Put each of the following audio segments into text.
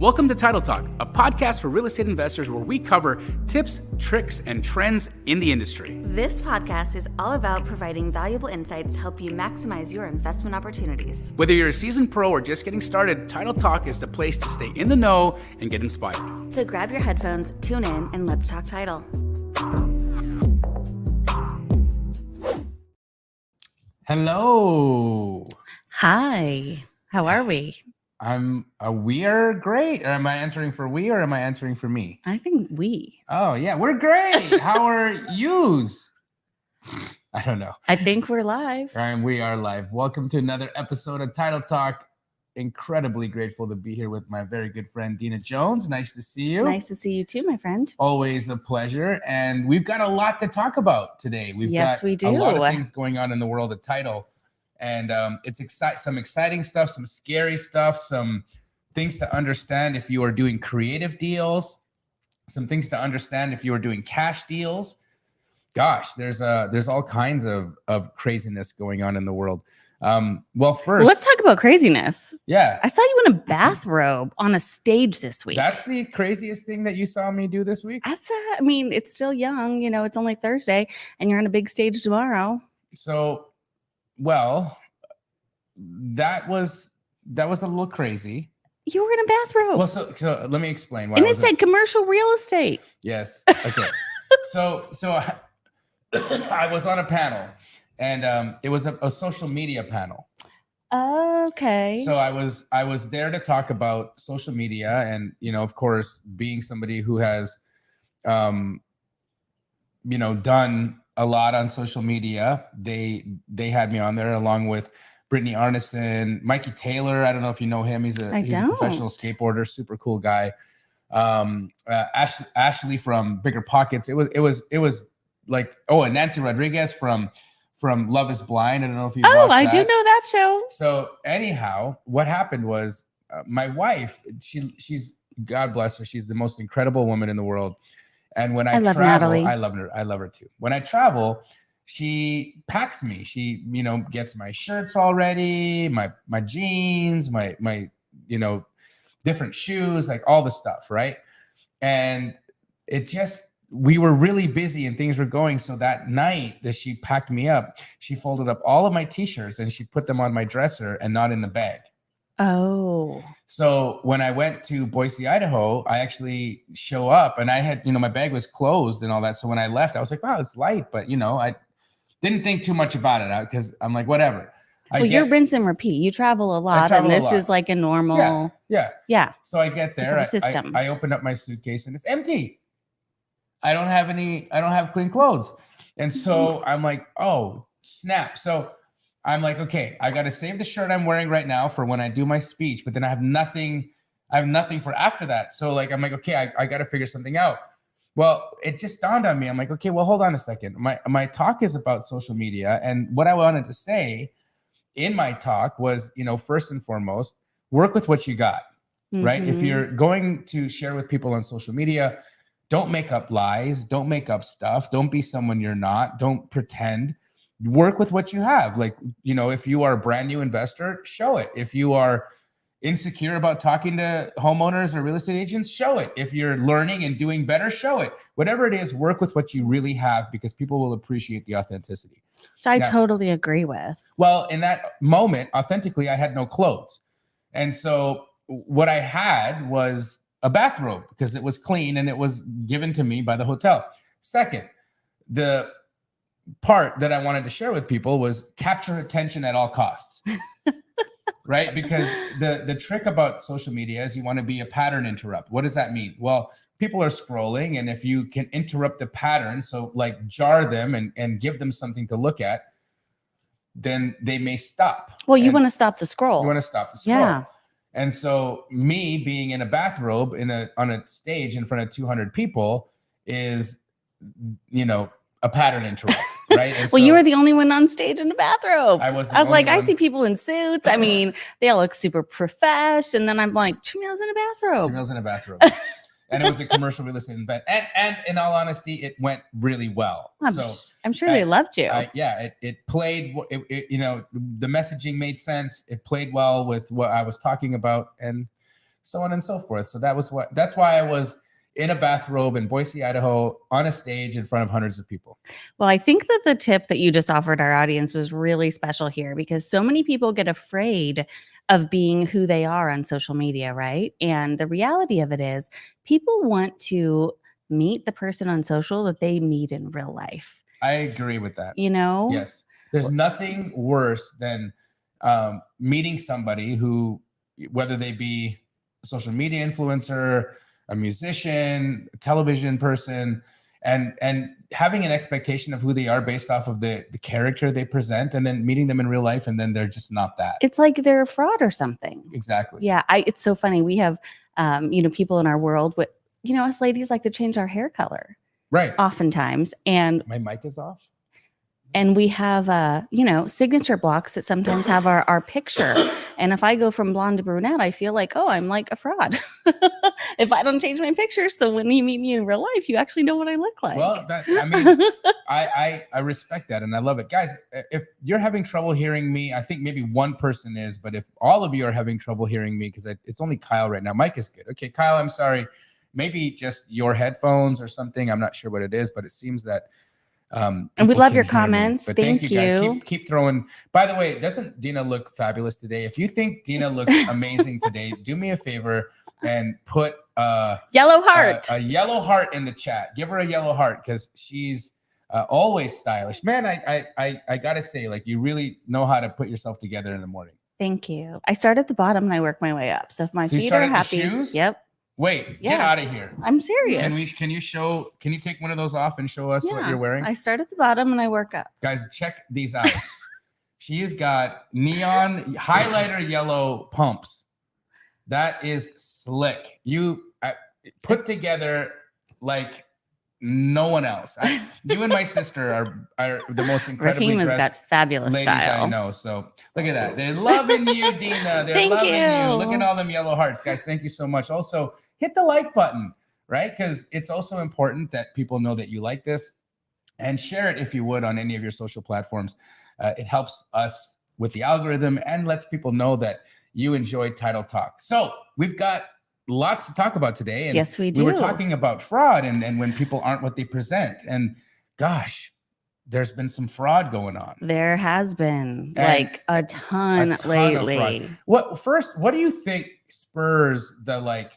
Welcome to Title Talk, a podcast for real estate investors where we cover tips, tricks, and trends in the industry. This podcast is all about providing valuable insights to help you maximize your investment opportunities. Whether you're a seasoned pro or just getting started, Title Talk is the place to stay in the know and get inspired. So grab your headphones, tune in, and let's talk title. Hello. Hi. How are we? We are great. Am I answering for we or am I answering for me? I think we. Oh, yeah, we're great. How are yous? I don't know. I think we're live. And we are live. Welcome to another episode of Title Talk. Incredibly grateful to be here with my very good friend, Dina Jones. Nice to see you. Nice to see you too, my friend. Always a pleasure. And we've got a lot to talk about today. Yes, we do. A lot of things going on in the world of title. And it's some exciting stuff, some scary stuff, some things to understand if you are doing creative deals, some things to understand if you are doing cash deals. Gosh, there's all kinds of craziness going on in the world. Well, first, let's talk about craziness. Yeah. I saw you in a bathrobe on a stage this week. That's the craziest thing that you saw me do this week? I mean, it's still young. You know, it's only Thursday and you're on a big stage tomorrow. So, well, that was a little crazy. You were in a bathrobe. Well, so let me explain why. And it said commercial real estate. Yes. Okay. so I was on a panel, and it was a social media panel. Okay. So I was there to talk about social media, and of course, being somebody who has, done a lot on social media, they had me on there along with Brittany Arneson, Mikey Taylor. I don't know if you know him. He's a professional skateboarder, super cool guy. Ashley from Bigger Pockets. It was like, and Nancy Rodriguez from Love Is Blind. I don't know if you. I do know that show. So anyhow, what happened was my wife. She's, God bless her. She's the most incredible woman in the world. And when I love travel, Natalie. I love her. I love her too. When I travel, she packs me. She, gets my shirts all ready, my jeans, my different shoes, like all the stuff, right? And we were really busy and things were going. So that night that she packed me up, she folded up all of my t-shirts and she put them on my dresser and not in the bag. Oh. So when I went to Boise, Idaho, I actually show up and I had, my bag was closed and all that. So when I left, I was like, wow, it's light. But, I didn't think too much about it because I'm like, whatever. You're rinse and repeat. You travel a lot and this is like a normal. Yeah. So I get there. System. I opened up my suitcase and it's empty. I don't have clean clothes. And so I'm like, oh, snap. So I'm like, okay, I got to save the shirt I'm wearing right now for when I do my speech, but then I have nothing for after that. So I'm like, okay, I got to figure something out. Well, it just dawned on me. I'm like, okay, well, hold on a second. My talk is about social media. And what I wanted to say in my talk was, first and foremost, work with what you got, right? If you're going to share with people on social media, don't make up lies, don't make up stuff. Don't be someone you're not. Don't pretend. Work with what you have. If you are a brand new investor, show it. If you are insecure about talking to homeowners or real estate agents, show it. If you're learning and doing better, show it. Whatever it is, work with what you really have because people will appreciate the authenticity. I totally agree with. Well, in that moment, authentically, I had no clothes. And so what I had was a bathrobe because it was clean and it was given to me by the hotel. Second, the part that I wanted to share with people was capture attention at all costs. Right? Because the trick about social media is you want to be a pattern interrupt. What does that mean? Well, people are scrolling, and if you can interrupt the pattern, so jar them and give them something to look at, then they may stop. Well, you want to stop the scroll. You want to stop the scroll. Yeah. And so me being in a bathrobe on a stage in front of 200 people is, a pattern interrupt. Right. And well, you were the only one on stage in a bathrobe. I was like, I see people in suits. I mean, they all look super profesh. And then I'm like, Jamil's in a bathrobe. And it was a commercial real estate event. And in all honesty, it went really well. I'm sure they loved you. It played, the messaging made sense. It played well with what I was talking about. And so on and so forth. So that's why I was in a bathrobe in Boise, Idaho, on a stage in front of hundreds of people. Well, I think that the tip that you just offered our audience was really special here, because so many people get afraid of being who they are on social media, right? And the reality of it is people want to meet the person on social that they meet in real life. I agree with that. You know? Yes. There's nothing worse than meeting somebody who, whether they be a social media influencer, a musician, a television person, and having an expectation of who they are based off of the character they present, and then meeting them in real life, and then they're just not that. It's like they're a fraud or something. Exactly. Yeah, it's so funny. We have, people in our world, but us ladies like to change our hair color, right? Oftentimes, and my mic is off. And we have, signature blocks that sometimes have our picture. And if I go from blonde to brunette, I feel like, oh, I'm like a fraud if I don't change my picture. So when you meet me in real life, you actually know what I look like. Well, I respect that. And I love it. Guys, if you're having trouble hearing me, I think maybe one person is, but if all of you are having trouble hearing me, because it's only Kyle right now. Mike is good. Okay, Kyle, I'm sorry. Maybe just your headphones or something. I'm not sure what it is, but it seems that and we love your comments. Thank you guys. Keep throwing. By the way, doesn't Dina look fabulous today? If you think Dina looks amazing today, do me a favor and put yellow heart, a yellow heart in the chat. Give her a yellow heart, because she's always stylish. Man, I gotta say, like, you really know how to put yourself together in the morning. Thank you. I start at the bottom and I work my way up. So if my feet are happy, shoes? Yep. Wait, get out of here. I'm serious. Can you take one of those off and show us what you're wearing? I start at the bottom and I work up. Guys, check these out. She's got neon highlighter yellow pumps. That is slick. You put together like no one else. You and my sister are the most incredibly Raheem has dressed got fabulous ladies style. I know. So look at that. They're loving you, Dina. They're loving you. Look at all them yellow hearts. Guys, thank you so much. Also, hit the like button, right? Because it's also important that people know that you like this, and share it if you would on any of your social platforms. It helps us with the algorithm and lets people know that you enjoy Title Talk. So we've got lots to talk about today. And yes, we do. We were talking about fraud and when people aren't what they present. And gosh, there's been some fraud going on. There has been, like a ton lately. What do you think spurs the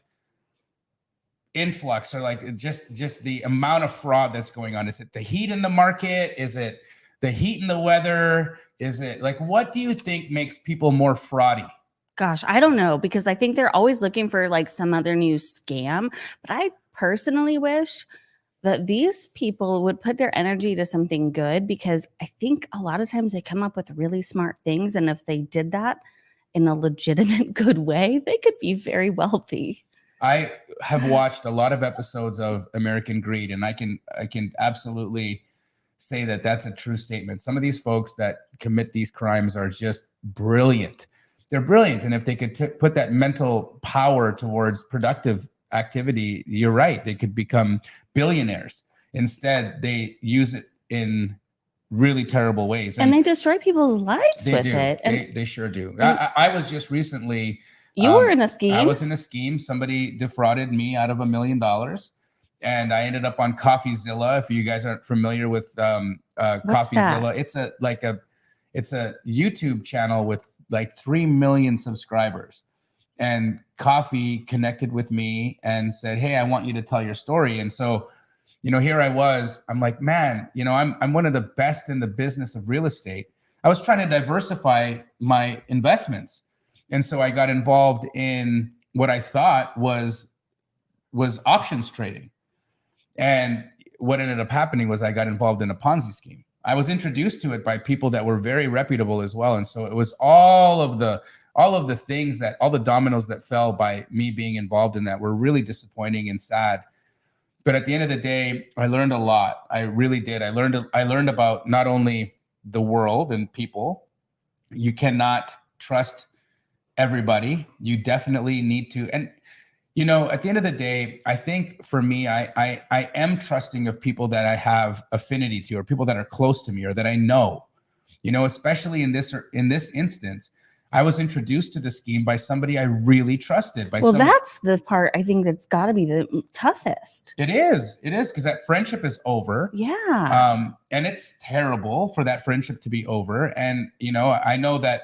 influx, or just the amount of fraud that's going on? Is it the heat in the market? Is it the heat in the weather? Is it what do you think makes people more fraudy? Gosh, I don't know, because I think they're always looking for some other new scam. But I personally wish that these people would put their energy to something good, because I think a lot of times they come up with really smart things. And if they did that in a legitimate, good way, they could be very wealthy. I have watched a lot of episodes of American Greed, and I can absolutely say that that's a true statement. Some of these folks that commit these crimes are just brilliant. They're brilliant. And if they could put that mental power towards productive activity, you're right, they could become billionaires. Instead, they use it in really terrible ways. And they destroy people's lives with it. They sure do. I was just recently... You were in a scheme. I was in a scheme. Somebody defrauded me out of $1 million. And I ended up on CoffeeZilla. If you guys aren't familiar with CoffeeZilla, it's a YouTube channel with 3 million subscribers. And Coffee connected with me and said, "Hey, I want you to tell your story." And so, here I was. I'm like, man, I'm one of the best in the business of real estate. I was trying to diversify my investments. And so I got involved in what I thought was options trading. And what ended up happening was I got involved in a Ponzi scheme. I was introduced to it by people that were very reputable as well. And so it was all of the things that, all the dominoes that fell by me being involved in that were really disappointing and sad. But at the end of the day, I learned a lot. I really did. I learned about not only the world and people. You cannot trust everybody. You definitely need to. And at the end of the day, I think for me, I am trusting of people that I have affinity to, or people that are close to me, or that I know. Especially in this instance, I was introduced to the scheme by somebody I really trusted. Well, that's the part I think that's got to be the toughest. It is because that friendship is over. Yeah. And it's terrible for that friendship to be over. And, you know, I know that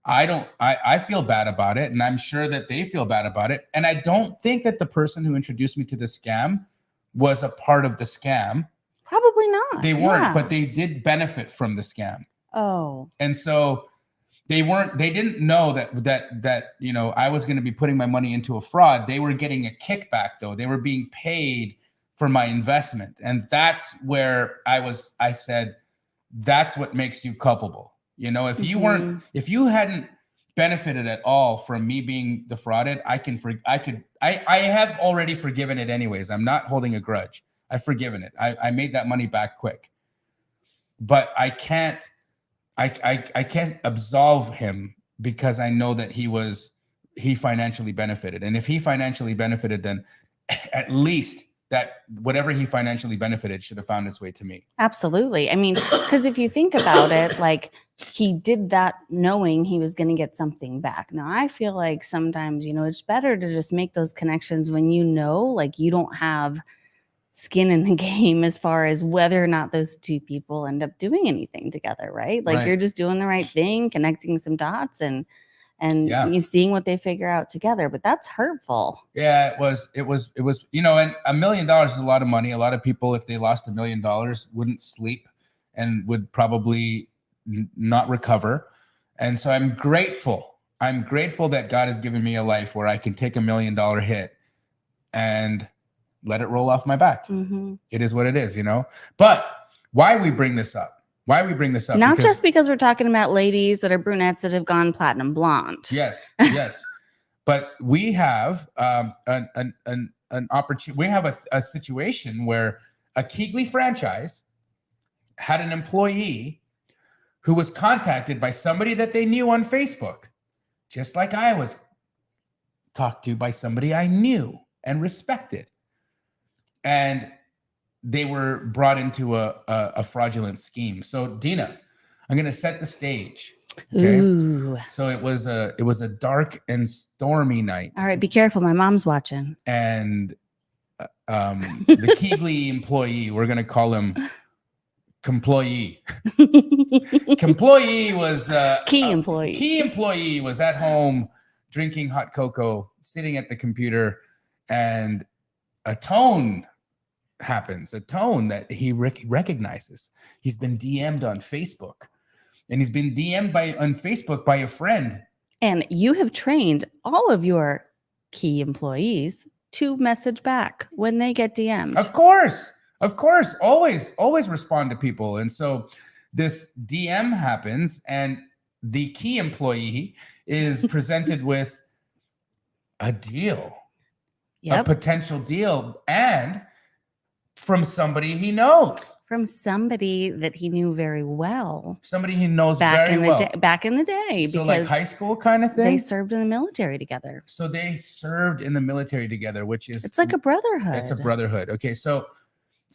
I feel bad about it, and I'm sure that they feel bad about it. And I don't think that the person who introduced me to the scam was a part of the scam. Probably not. They weren't, but they did benefit from the scam. Oh. And so they didn't know that you know, I was going to be putting my money into a fraud. They were getting a kickback though. They were being paid for my investment. And that's where I said, that's what makes you culpable. You know, if you hadn't benefited at all from me being defrauded, I have already forgiven it anyways. I'm not holding a grudge. I've forgiven it. I made that money back quick, but I can't absolve him because I know that he financially benefited. And if he financially benefited, then at least that whatever he financially benefited should have found its way to me. Absolutely. I mean, because if you think about it, like he did that knowing he was going to get something back. Now, I feel like sometimes, you know, it's better to just make those connections when you know, like you don't have skin in the game as far as whether or not those two people end up doing anything together, right? Like you're just doing the right thing, connecting some dots and you seeing what they figure out together. But that's hurtful. Yeah, it was, you know, and $1 million is a lot of money. A lot of people, if they lost $1 million, wouldn't sleep and would probably not recover. And so I'm grateful that God has given me a life where I can take $1 million hit and let it roll off my back. Mm-hmm. It is what it is, you know. But why we bring this up? Not just because we're talking about ladies that are brunettes that have gone platinum blonde. Yes. But we have an opportunity. We have a situation where a Keighley franchise had an employee who was contacted by somebody that they knew on Facebook, just like I was talked to by somebody I knew and respected. And they were brought into a fraudulent scheme. So Dina, I'm going to set the stage. Okay? Ooh. So it was a dark and stormy night. All right, be careful. My mom's watching. And the Keighley employee, we're going to call him Comployee. Comployee was Key employee. Key employee was at home drinking hot cocoa, sitting at the computer, and a tone happens, a tone that he recognizes. He's been DM'd on Facebook, and he's been DM'd on Facebook by a friend. And you have trained all of your key employees to message back when they get DM'd. Of course, always respond to people. And so this DM happens, and the key employee is presented with a deal. A potential deal, and from somebody he knows. From somebody that he knew very well. Somebody he knows very well. Back in the day. So like high school kind of thing? They served in the military together. So they served in the military together, which is... It's like a brotherhood. It's a brotherhood. Okay, so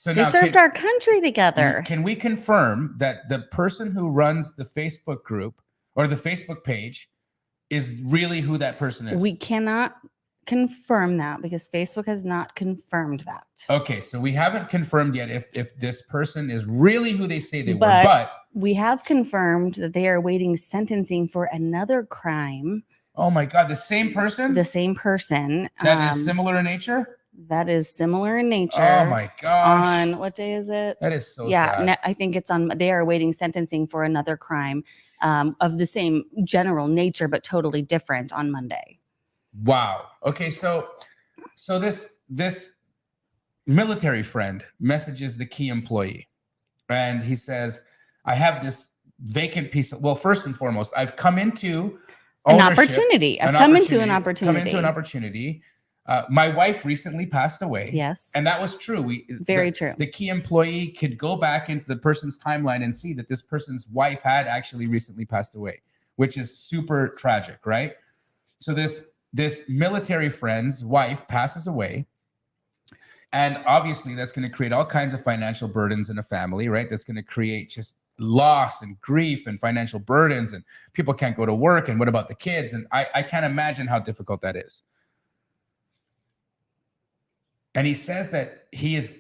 they now served our country together. Can we confirm that the person who runs the Facebook group or the Facebook page is really who that person is? We cannot confirm that because Facebook has not confirmed that. Okay, so we haven't confirmed yet if this person is really who they say they were, but we have confirmed that they are awaiting sentencing for another crime. Oh my God, the same person? The same person. That is similar in nature? That is similar in nature. Oh my gosh. On what day is it? That is so sad. I think it's on, they are awaiting sentencing for another crime of the same general nature, but totally different on Monday. Wow. Okay, so this military friend messages the key employee, and he says, I have this vacant piece of, well, first and foremost, I've come into an opportunity. I've come into an opportunity. My wife recently passed away. Yes. And that was true. Very true. The key employee could go back into the person's timeline and see that this person's wife had actually recently passed away, which is super tragic, right? So this military friend's wife passes away. And obviously that's going to create all kinds of financial burdens in a family, right? That's going to create just loss and grief and financial burdens, and people can't go to work, and what about the kids? And I can't imagine how difficult that is. And he says that he is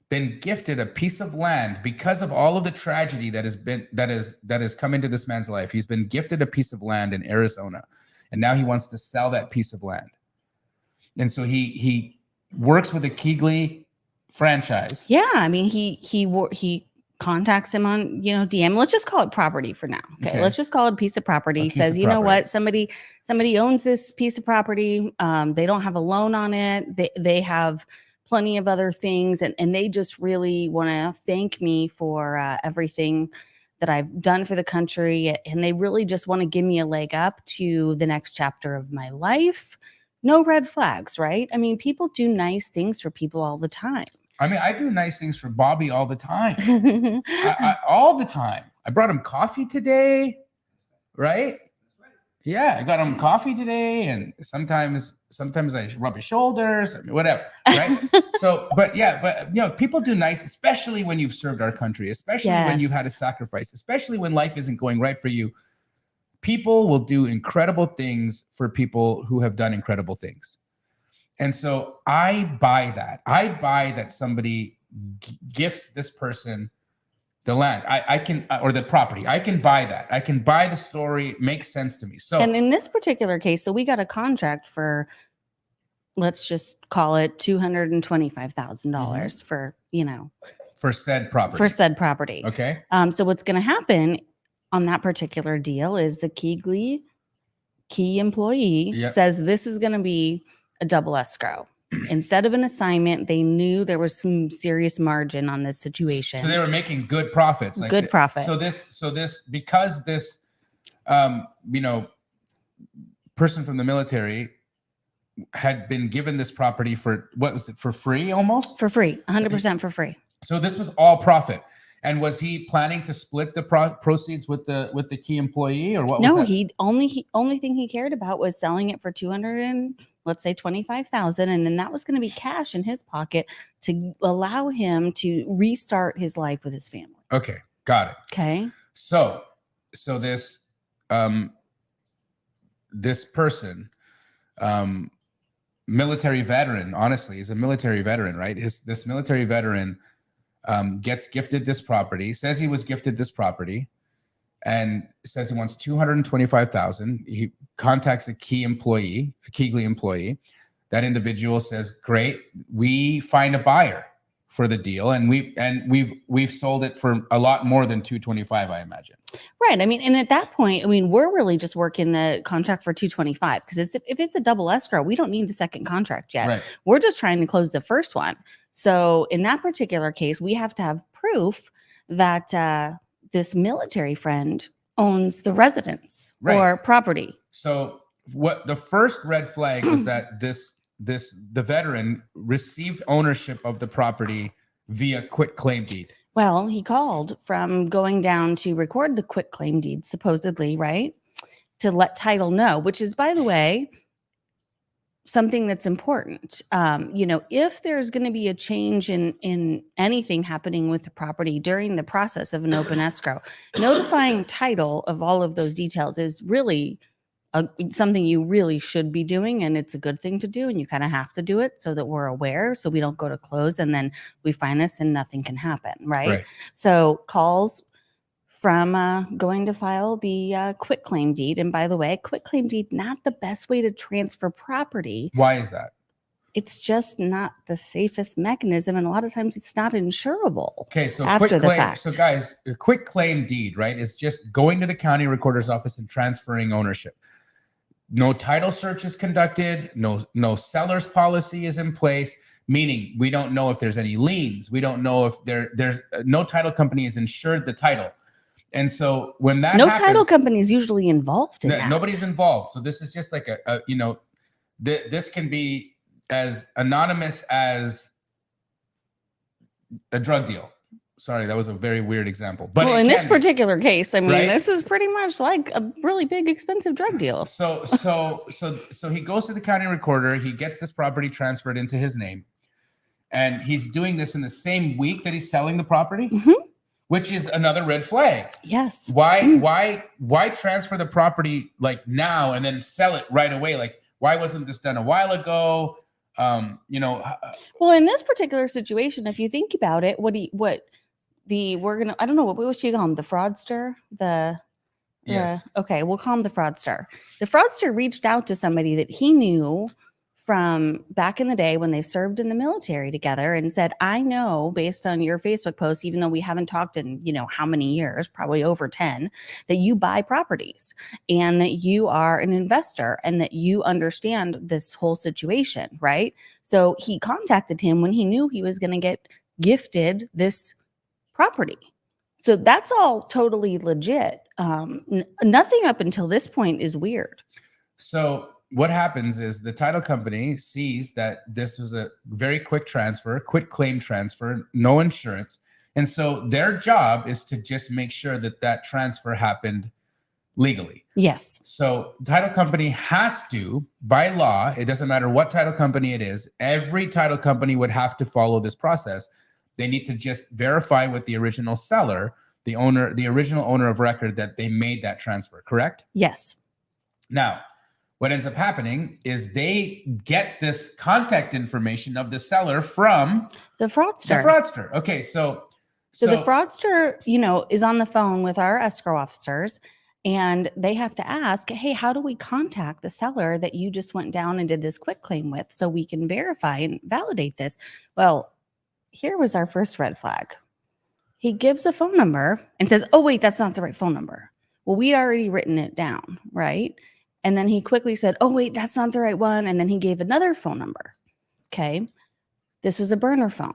been gifted a piece of land because of all of the tragedy that has come into this man's life. He's been gifted a piece of land in Arizona, and now he wants to sell that piece of land. And so he works with a Keegley franchise. Yeah, I mean, he contacts him on, DM. Let's just call it property for now. Okay. Let's just call it a piece of property. Says, you know what, somebody owns this piece of property. They don't have a loan on it. They have plenty of other things, and they just really want to thank me for everything that I've done for the country, and they really just want to give me a leg up to the next chapter of my life. No red flags, right? I mean, people do nice things for people all the time. I mean, I do nice things for Bobby all the time. All the time. I brought him coffee today, right? Yeah, I got him coffee today, and sometimes I rub his shoulders, whatever, right? But people do nice, especially when you've served our country, especially when you've had a sacrifice, especially when life isn't going right for you. People will do incredible things for people who have done incredible things. And so I buy that. I buy that somebody gifts this person the land. I can, or the property. I can buy that. I can buy the story. It makes sense to me. So, and in this particular case, so we got a contract for, let's just call it $225,000 for said property. For said property. Okay. So what's going to happen on that particular deal is the key employee says this is going to be a double escrow. Instead of an assignment, they knew there was some serious margin on this situation. So they were making good profits. Good profit. So this because this person from the military had been given this property for, what was it, for free almost? For free, 100% for free. So this was all profit. And was he planning to split the proceeds with the key employee, or what? No, was that? he only thing he cared about was selling it for $225,000, and then that was going to be cash in his pocket to allow him to restart his life with his family. Okay, got it. Okay. So this this person, military veteran, honestly, is a military veteran, right? This military veteran gets gifted this property, says he was gifted this property, and says he wants $225,000. He contacts a Keegley employee. That individual says, "Great, we find a buyer for the deal, and we've sold it for a lot more than $225,000, I imagine." Right. I mean, and at that point, I mean, we're really just working the contract for $225,000 because if it's a double escrow, we don't need the second contract yet. Right. We're just trying to close the first one. So in that particular case, we have to have proof that this military friend owns the residence or property. So what the first red flag is that the veteran received ownership of the property via quitclaim deed. Well, he called from going down to record the quitclaim deed, supposedly, right? To let title know, which is, by the way, something that's important. If there's going to be a change in anything happening with the property during the process of an open escrow, notifying title of all of those details is really something you really should be doing, and it's a good thing to do, and you kind of have to do it so that we're aware, so we don't go to close and then we find this and nothing can happen, right? So calls from going to file the quitclaim deed. And by the way, quitclaim deed, not the best way to transfer property. Why is that? It's just not the safest mechanism, and a lot of times it's not insurable. Okay, so after the fact. So guys, a quitclaim deed, right, is just going to the county recorder's office and transferring ownership. No title search is conducted. No seller's policy is in place, meaning we don't know if there's any liens. We don't know if there's no title company has insured the title. And so when that happens, title company is usually involved in that. Nobody's involved. So this is just like this can be as anonymous as a drug deal. Sorry, that was a very weird example. But in this particular case, I mean, this is pretty much like a really big, expensive drug deal. So he goes to the county recorder. He gets this property transferred into his name, and he's doing this in the same week that he's selling the property. Mm-hmm. which is another red flag. Yes. Why transfer the property like now and then sell it right away? Like, why wasn't this done a while ago? Well, in this particular situation, if you think about it, I don't know, what was she call him? The fraudster? Yes. Okay, we'll call him the fraudster. The fraudster reached out to somebody that he knew from back in the day when they served in the military together and said, I know based on your Facebook posts, even though we haven't talked in, how many years, probably over 10, that you buy properties and that you are an investor and that you understand this whole situation, right? So he contacted him when he knew he was going to get gifted this property. So that's all totally legit. Nothing up until this point is weird. So what happens is the title company sees that this was a very quick transfer, quick claim transfer, no insurance. And so their job is to just make sure that transfer happened legally. Yes. So the title company has to, by law, it doesn't matter what title company it is, every title company would have to follow this process. They need to just verify with the original seller, the original owner of record, that they made that transfer, correct? Yes. Now, what ends up happening is they get this contact information of the seller from the fraudster. Okay, so the fraudster, is on the phone with our escrow officers, and they have to ask, hey, how do we contact the seller that you just went down and did this quick claim with so we can verify and validate this? Well, here was our first red flag. He gives a phone number and says, oh, wait, that's not the right phone number. Well, we'd already written it down, right? And then he quickly said, oh, wait, that's not the right one. And then he gave another phone number. Okay. This was a burner phone.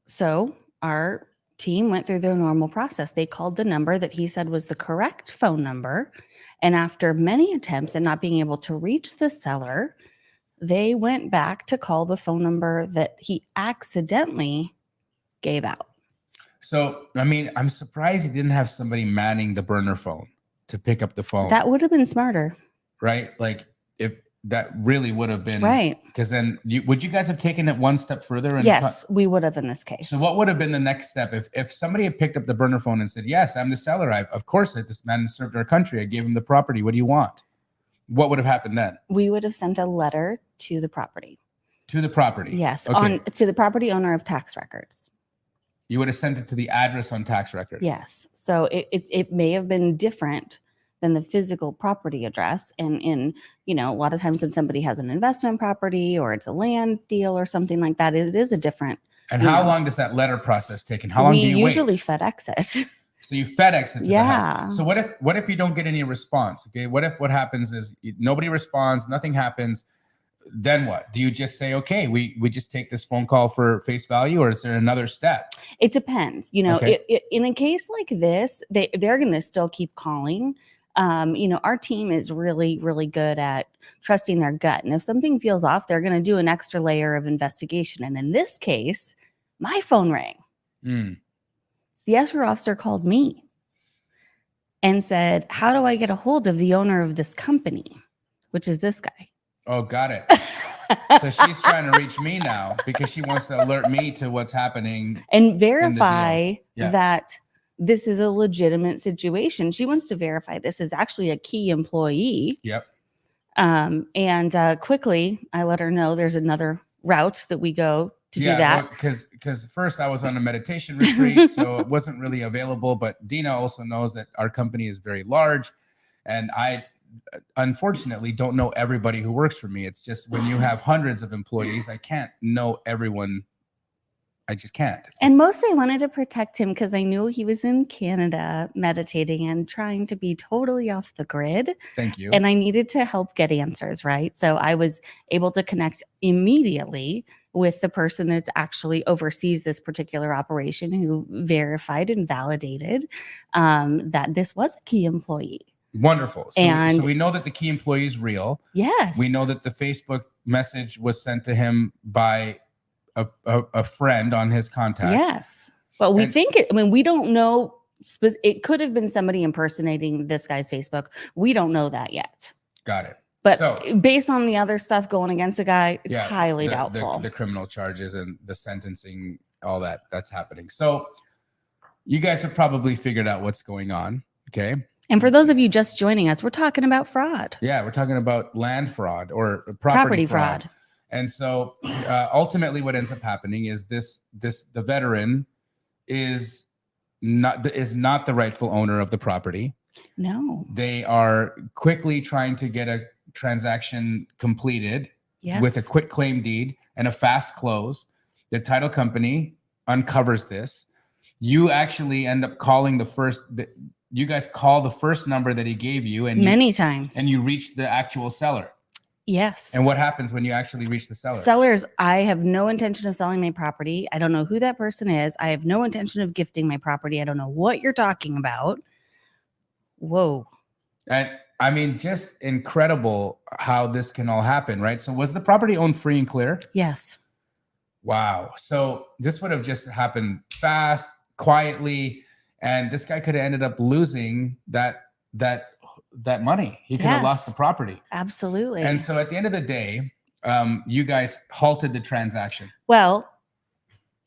So our team went through their normal process. They called the number that he said was the correct phone number. And after many attempts and not being able to reach the seller, they went back to call the phone number that he accidentally gave out. So, I mean, I'm surprised he didn't have somebody manning the burner phone to pick up the phone. That would have been smarter. Right? Like, if that really would have been. Right. Because then, would you guys have taken it one step further? Yes, we would have in this case. So what would have been the next step? If somebody had picked up the burner phone and said, yes, I'm the seller. Of course, this man served our country. I gave him the property. What do you want? What would have happened then? We would have sent a letter to the property. To the property? Yes, okay. To the property owner of tax records. You would have sent it to the address on tax record. Yes. So it may have been different than the physical property address. And a lot of times when somebody has an investment property or it's a land deal or something like that, it is a different. And how long does that letter process take? And how long do you usually wait? FedEx it. So you FedEx it to the house. So what if you don't get any response? Okay. What happens is nobody responds, nothing happens. Then what? Do you just say, okay, we just take this phone call for face value, or is there another step? It depends. Okay. In a case like this, they're going to still keep calling. Our team is really, really good at trusting their gut. And if something feels off, they're going to do an extra layer of investigation. And in this case, my phone rang. The escrow officer called me and said, how do I get a hold of the owner of this company, which is this guy? Oh, got it. So she's trying to reach me now because she wants to alert me to what's happening and verify that this is a legitimate situation. She wants to verify this is actually a key employee. Yep. And quickly, I let her know there's another route that we go to do that. Because first I was on a meditation retreat, so it wasn't really available. But Dina also knows that our company is very large, and I unfortunately don't know everybody who works for me. It's just when you have hundreds of employees, I can't know everyone. I just can't. And mostly I wanted to protect him because I knew he was in Canada meditating and trying to be totally off the grid. Thank you. And I needed to help get answers, right? So I was able to connect immediately with the person that actually oversees this particular operation, who verified and validated that this was a key employee. Wonderful. So we know that the key employee is real. Yes. We know that the Facebook message was sent to him by a friend on his contacts. Yes. But we think we don't know. It could have been somebody impersonating this guy's Facebook. We don't know that yet. Got it. But based on the other stuff going against the guy, it's highly doubtful. The criminal charges and the sentencing, all that's happening. So you guys have probably figured out what's going on. Okay. And for those of you just joining us, we're talking about fraud. Yeah, we're talking about land fraud or property fraud. And so ultimately what ends up happening is the veteran is not the rightful owner of the property. No. They are quickly trying to get a transaction completed with a quit claim deed and a fast close. The title company uncovers this. You actually end up calling you guys call the first number that he gave you, and many times, and you reach the actual seller. Yes. And what happens when you actually reach the seller? Sellers, I have no intention of selling my property. I don't know who that person is. I have no intention of gifting my property. I don't know what you're talking about. Whoa. And I mean, just incredible how this can all happen, right? So was the property owned free and clear? Yes. Wow. So this would have just happened fast, quietly, and this guy could have ended up losing that money. He could have lost the property. Absolutely. And so at the end of the day, you guys halted the transaction. Well,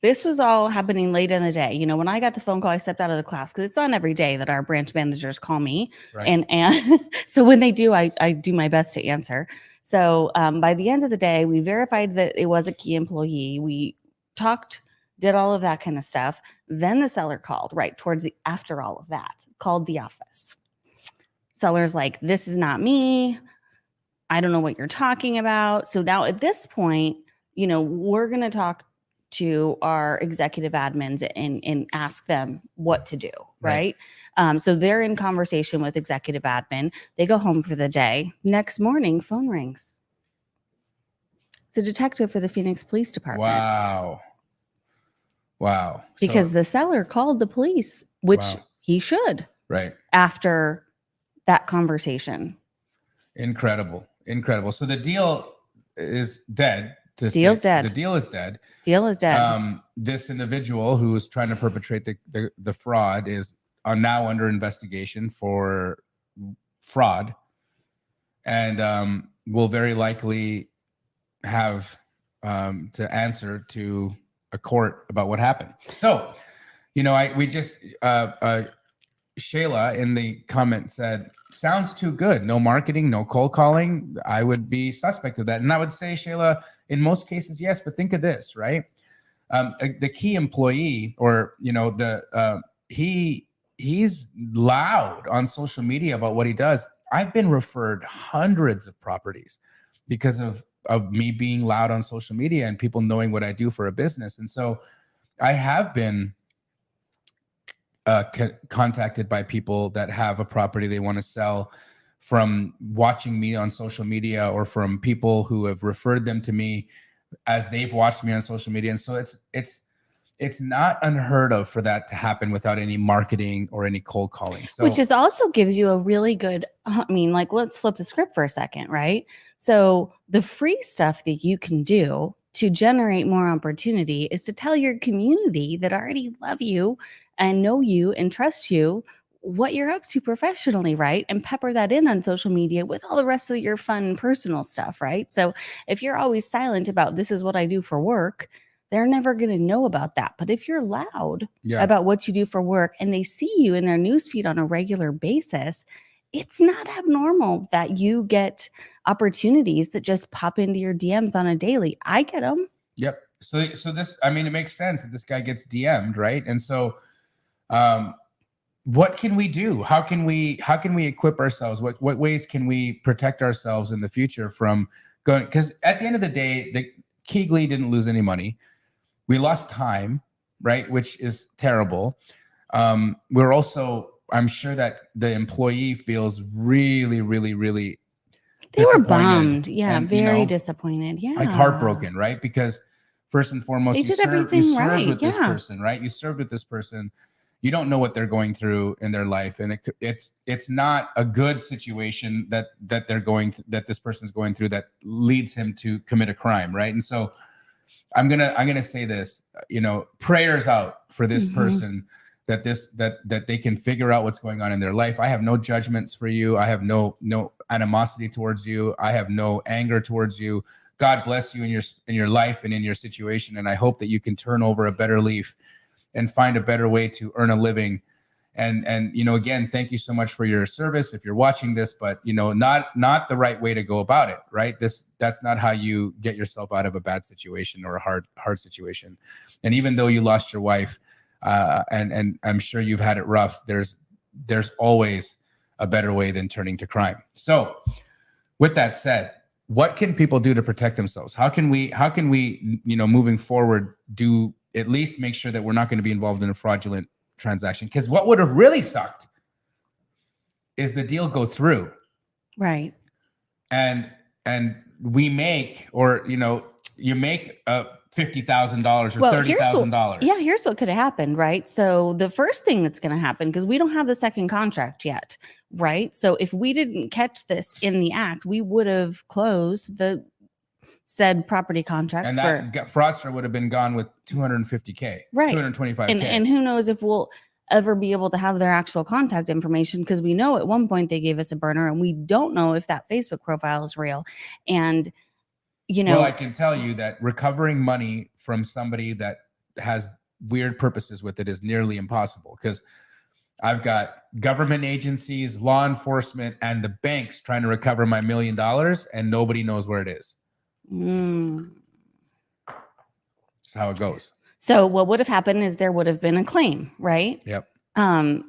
this was all happening late in the day. You know, when I got the phone call, I stepped out of the class because it's not every day that our branch managers call me. Right. And so when they do, I do my best to answer. So by the end of the day, we verified that it was a key employee. We talked, did all of that kind of stuff. Then the seller called right towards after all of that, called the office. Seller's like, this is not me. I don't know what you're talking about. So now at this point, you know, we're going to talk to our executive admins and ask them what to do. Right. So they're in conversation with executive admin. They go home for the day. Next morning, phone rings. It's a detective for the Phoenix Police Department. Wow. Because the seller called the police, which he should. Right. After that conversation. Incredible. So the deal is dead. The deal is dead. Deal is dead. This individual who is trying to perpetrate the fraud is now under investigation for fraud, and will very likely have to answer to a court about what happened. So, you know, Shayla in the comment said, sounds too good. No marketing, no cold calling. I would be suspect of that. And I would say, Shayla, in most cases, yes, but think of this, right? The key employee, or, you know, he's loud on social media about what he does. I've been referred hundreds of properties because of me being loud on social media and people knowing what I do for a business. And so I have been contacted by people that have a property they want to sell from watching me on social media, or from people who have referred them to me as they've watched me on social media. And so it's not unheard of for that to happen without any marketing or any cold calling. So, which is also gives you a really good, I mean, like, let's flip the script for a second, right? So the free stuff that you can do to generate more opportunity is to tell your community that already love you and know you and trust you what you're up to professionally, right? And pepper that in on social media with all the rest of your fun personal stuff, right? So if you're always silent about this is what I do for work, they're never going to know about that. But if you're loud about what you do for work and they see you in their newsfeed on a regular basis, it's not abnormal that you get opportunities that just pop into your DMs on a daily. I get them. Yep. So this, I mean, it makes sense that this guy gets DM'd, right? And so, what can we do? How can we equip ourselves? What ways can we protect ourselves in the future from going? Because at the end of the day, the Keegley didn't lose any money. We lost time, right? Which is terrible. We're also, I'm sure that the employee feels really, really, really they were bummed. Yeah, and, very disappointed. Yeah. Like heartbroken, right? Because first and foremost, you served with this person, right? You served with this person. You don't know what they're going through in their life, and it's not a good situation that this person's going through that leads him to commit a crime, right? And so I'm gonna say this, you know, prayers out for this person, that they can figure out what's going on in their life. I have no judgments for you. I have no animosity towards you. I have no anger towards you. God bless you in your life and in your situation, and I hope that you can turn over a better leaf and find a better way to earn a living. And you know, again, thank you so much for your service if you're watching this, but you know, not the right way to go about it, right? That's not how you get yourself out of a bad situation or a hard situation. And even though you lost your wife, and I'm sure you've had it rough, there's always a better way than turning to crime. So with that said, what can people do to protect themselves? How can we, you know, moving forward, do at least make sure that we're not going to be involved in a fraudulent transaction? Because what would have really sucked is the deal go through, right? And we make, or you know, you make $50,000 or $30,000. Yeah, here's what could have happened, right? So the first thing that's going to happen, because we don't have the second contract yet, right? So if we didn't catch this in the act, we would have closed the said property contract, and that fraudster would have been gone with $250K, right? $225K, and who knows if we'll ever be able to have their actual contact information, because we know at one point they gave us a burner, and we don't know if that Facebook profile is real. And you know, well, I can tell you that recovering money from somebody that has weird purposes with it is nearly impossible, because I've got government agencies, law enforcement, and the banks trying to recover my $1 million, and nobody knows where it is. That's how it goes. So what would have happened is there would have been a claim, right? Yep. I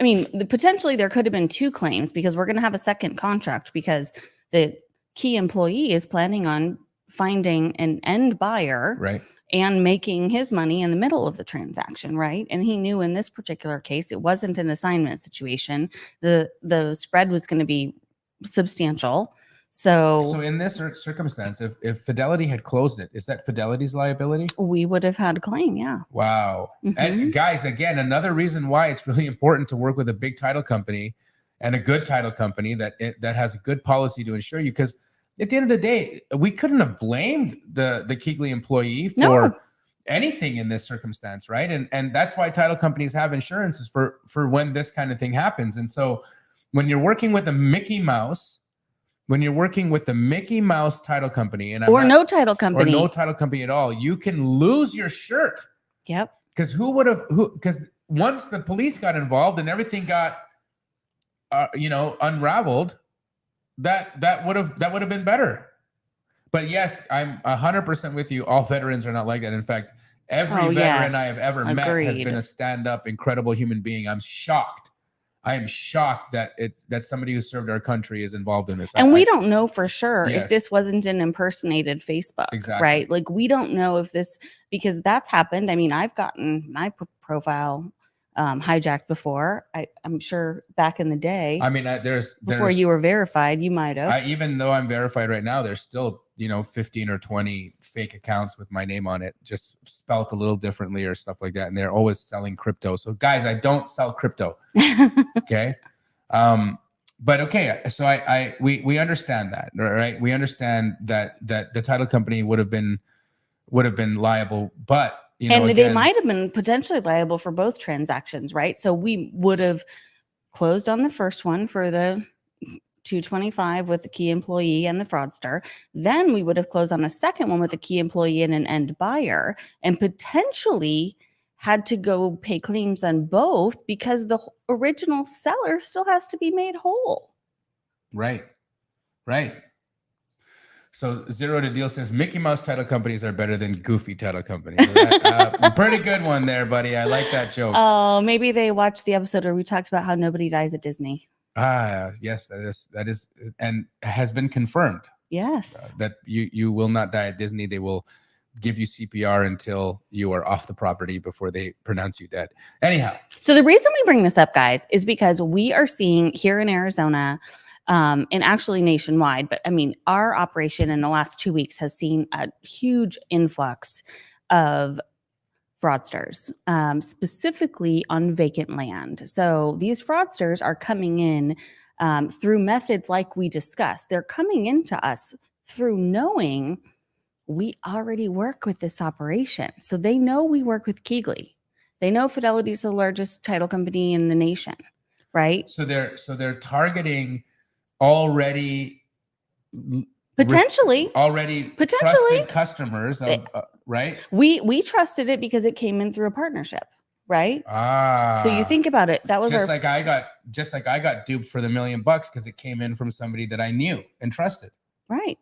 mean, potentially there could have been two claims, because we're going to have a second contract, because the key employee is planning on finding an end buyer, right, and making his money in the middle of the transaction, right? And he knew in this particular case it wasn't an assignment situation. The spread was going to be substantial. So in this circumstance, if Fidelity had closed it, is that Fidelity's liability? We would have had a claim, yeah. Wow. And guys, again, another reason why it's really important to work with a big title company and a good title company that has a good policy to insure you, because at the end of the day, we couldn't have blamed the Keegley employee for anything in this circumstance, right? And that's why title companies have insurances for when this kind of thing happens. And so when you're working with a Mickey Mouse, title company, and no title company, or no title company at all, you can lose your shirt. Yep. Because because once the police got involved and everything got unraveled, that would have been better. But yes, I'm 100% with you. All veterans are not like that. In fact, every veteran I have ever met has been a stand-up, incredible human being. I am shocked that somebody who served our country is involved in this. And we don't know for sure if this wasn't an impersonated Facebook, right? Like, we don't know if this, because that's happened. I mean, I've gotten my profile hijacked before. I'm sure back in the day. I mean, before you were verified, you might have. Even though I'm verified right now, there's still 15 or 20 fake accounts with my name on it, just spelt a little differently or stuff like that, and they're always selling crypto. So guys, I don't sell crypto. Okay. But okay, so we understand that, right? We understand that the title company would have been liable, but they might have been potentially liable for both transactions, right? So we would have closed on the first one for the $225 with the key employee and the fraudster. Then we would have closed on a second one with the key employee and an end buyer, and potentially had to go pay claims on both, because the original seller still has to be made whole. Right. So Zero to Deal says Mickey Mouse title companies are better than goofy title companies. Pretty good one there, buddy. I like that joke. Oh, maybe they watched the episode where we talked about how nobody dies at Disney. Yes, that is, and has been confirmed. Yes, that you will not die at Disney. They will give you CPR until you are off the property before they pronounce you dead. Anyhow, so the reason we bring this up, guys, is because we are seeing here in Arizona, and actually nationwide, but I mean, our operation in the last 2 weeks has seen a huge influx of fraudsters, specifically on vacant land. So these fraudsters are coming in through methods like we discussed. They're coming into us through knowing we already work with this operation. So they know we work with Keegley. They know Fidelity is the largest title company in the nation, right? So they're targeting potentially trusted customers of, right? We trusted it because it came in through a partnership. right? Ah. So you think about it. That was just like I got duped for the $1 million because it came in from somebody that I knew and trusted. Right.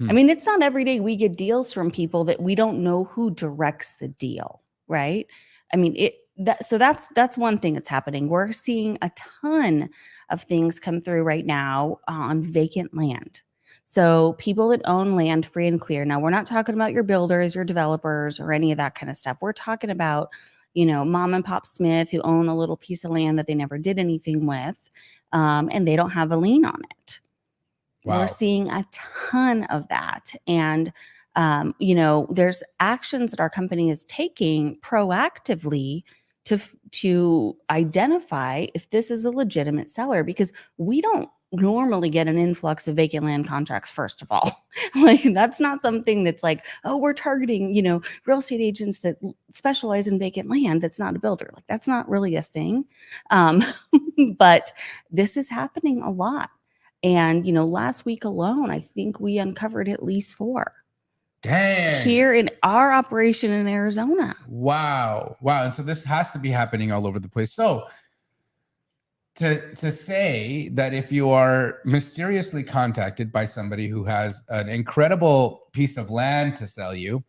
I mean, it's not every day we get deals from people that we don't know who directs the deal, right? I mean, that's one thing that's happening. We're seeing a ton of things come through right now on vacant land. So people that own land free and clear. Now, we're not talking about your builders, your developers, or any of that kind of stuff. We're talking about, mom and pop Smith who own a little piece of land that they never did anything with, and they don't have a lien on it. Wow. We're seeing a ton of that. And, there's actions that our company is taking proactively to identify if this is a legitimate seller, because we don't normally get an influx of vacant land contracts, first of all. Like, that's not something that's like, oh, we're targeting, real estate agents that specialize in vacant land. That's not a builder. Like, that's not really a thing. But this is happening a lot. And, last week alone, I think we uncovered at least 4. Dang. Here in our operation in Arizona. Wow. And so this has to be happening all over the place. So to say that if you are mysteriously contacted by somebody who has an incredible piece of land to sell you,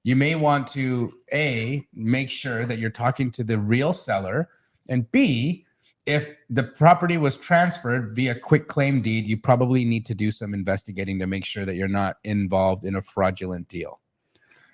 you may want to A, make sure that you're talking to the real seller, and B, if the property was transferred via quick claim deed, you probably need to do some investigating to make sure that you're not involved in a fraudulent deal.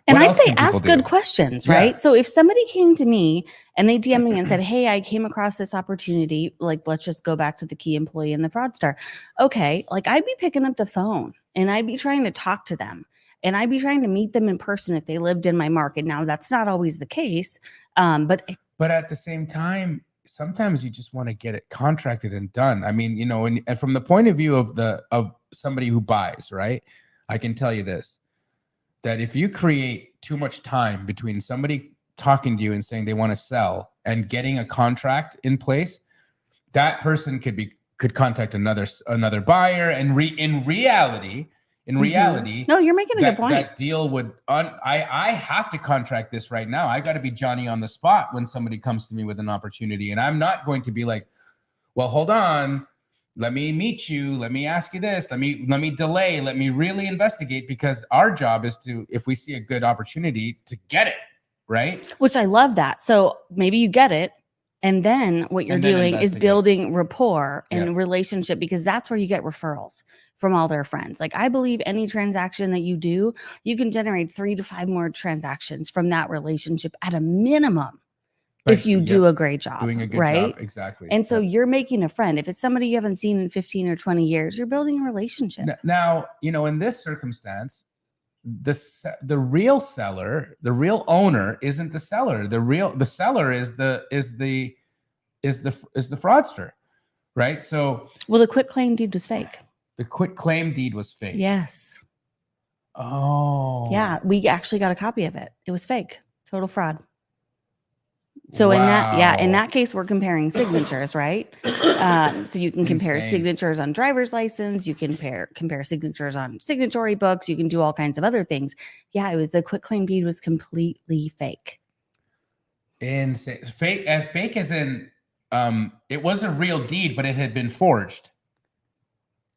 And I'd say ask good questions, right? Yeah. So if somebody came to me and they DM me and said, hey, I came across this opportunity, like, let's just go back to the key employee and the fraudster. Okay, like, I'd be picking up the phone and I'd be trying to talk to them. And I'd be trying to meet them in person if they lived in my market. Now, that's not always the case. But at the same time, sometimes you just want to get it contracted and done. I mean, and from the point of view of somebody who buys, right? I can tell you this, that if you create too much time between somebody talking to you and saying they want to sell and getting a contract in place, that person could contact another buyer. And in reality, no, you're making a good point. That deal would, I have to contract this right now. I got to be Johnny on the spot when somebody comes to me with an opportunity. And I'm not going to be like, well, hold on, let me meet you. Let me ask you this. Let me delay. Let me really investigate, because our job is to, if we see a good opportunity, to get it, right? Which I love that. So maybe you get it. And then what you're doing is building rapport and relationship, because that's where you get referrals from all their friends. Like, I believe any transaction that you do, you can generate 3 to 5 more transactions from that relationship at a minimum. Like, if you do a great job, doing a good right? job, exactly. And so you're making a friend. If it's somebody you haven't seen in 15 or 20 years, you're building a relationship. Now, in this circumstance, the real seller, the real owner isn't the seller. The seller is the fraudster, right? So, well, the quit claim deed was fake. The quit claim deed was fake. Yes. Oh. Yeah, we actually got a copy of it. It was fake. Total fraud. So in that case, we're comparing signatures, right? So you can compare signatures on driver's license. You can compare signatures on signatory books. You can do all kinds of other things. Yeah, it was the quit claim deed was completely fake. Insane. Fake as in, it was a real deed, but it had been forged.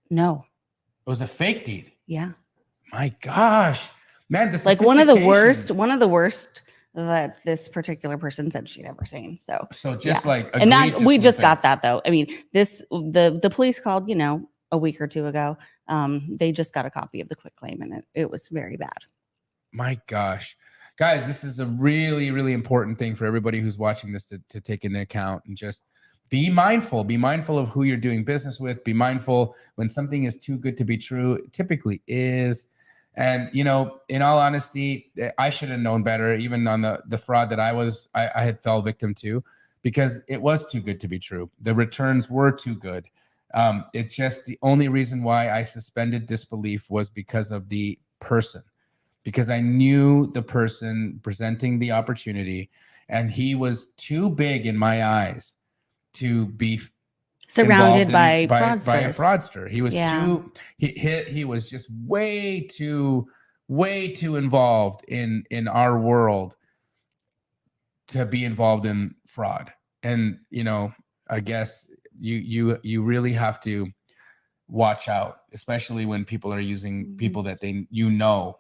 No. It was a fake deed. Yeah. My gosh, man, this like one of the worst that this particular person said she'd ever seen. So just like, and that we just got that though. I mean, the police called, a week or two ago. They just got a copy of the quit claim, and it was very bad. My gosh, guys, this is a really, really important thing for everybody who's watching this to take into account, and just be mindful of who you're doing business with. Be mindful when something is too good to be true. It typically is. And, in all honesty, I should have known better, even on the fraud that I had fell victim to, because it was too good to be true. The returns were too good. It's just the only reason why I suspended disbelief was because of the person, because I knew the person presenting the opportunity, and he was too big in my eyes to be surrounded by a fraudster. He was he was just way too involved in our world to be involved in fraud. And, you know, I guess you really have to watch out, especially when people are using people that you know,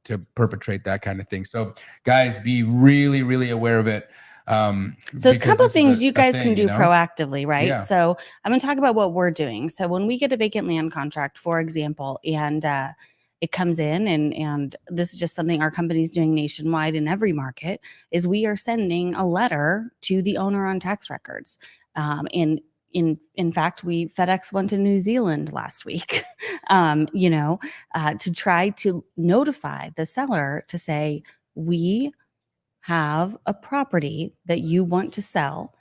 to perpetrate that kind of thing. So guys, be really, really aware of it. So a couple things you guys can do you know? proactively, right? Yeah. So I'm going to talk about what we're doing. So when we get a vacant land contract, for example, and it comes in, and this is just something our company's doing nationwide in every market, is we are sending a letter to the owner on tax records. In fact, we FedEx went to New Zealand last week, to try to notify the seller to say, we have a property that you want to sell.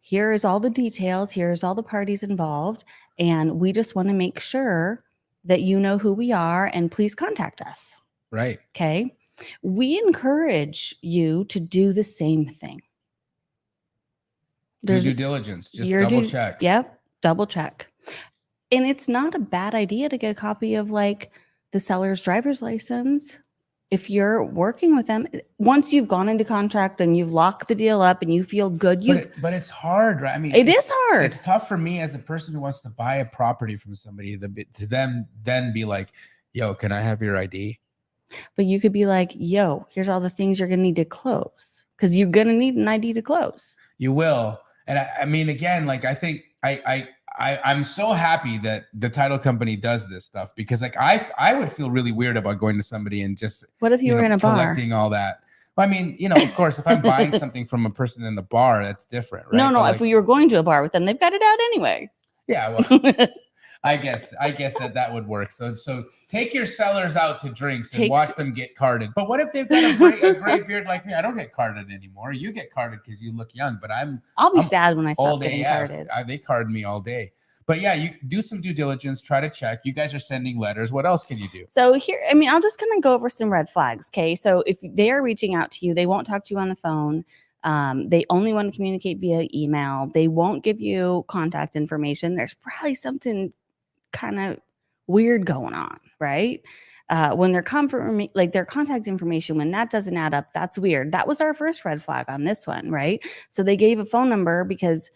Here is all the details. Here's all the parties involved. And we just want to make sure that you know who we are, and please contact us. Right. Okay. We encourage you to do the same thing. Do due diligence. Just double check. Yep. Double check. And it's not a bad idea to get a copy of like the seller's driver's license. If you're working with them, once you've gone into contract and you've locked the deal up and you feel good, but it's hard, right? I mean, it is hard. It's tough for me as a person who wants to buy a property from somebody to them then be like, yo, can I have your ID? But you could be like, yo, here's all the things you're going to need to close, because you're going to need an ID to close. You will. And I mean, again, like, I think I'm so happy that the title company does this stuff, because like I would feel really weird about going to somebody and just, what if you were in a bar collecting all that? Well, I mean, of course, if I'm buying something from a person in the bar, that's different, right? No, if we were going to a bar with them, they've got it out anyway. Yeah, well, I guess that would work. So take your sellers out to drinks and watch them get carded. But what if they've got a gray beard like me? I don't get carded anymore. You get carded because you look young, but I'll be sad when I stop getting carded. They card me all day. But yeah, you do some due diligence, try to check. You guys are sending letters. What else can you do? So here, I mean, I'll just kind of go over some red flags. Okay. So if they are reaching out to you, they won't talk to you on the phone. They only want to communicate via email. They won't give you contact information. There's probably something kind of weird going on, right? When their contact information, when that doesn't add up, that's weird. That was our first red flag on this one, right? So they gave a phone number because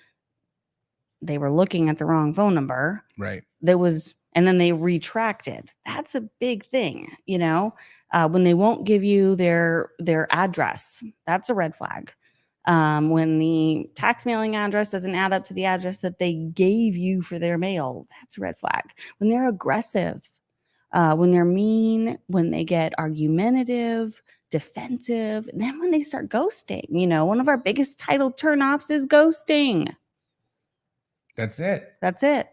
they were looking at the wrong phone number. Right. And then they retracted. That's a big thing, when they won't give you their address, that's a red flag. When the tax mailing address doesn't add up to the address that they gave you for their mail, that's a red flag. When they're aggressive, when they're mean, when they get argumentative, defensive, and then when they start ghosting, one of our biggest title turnoffs is ghosting. That's it.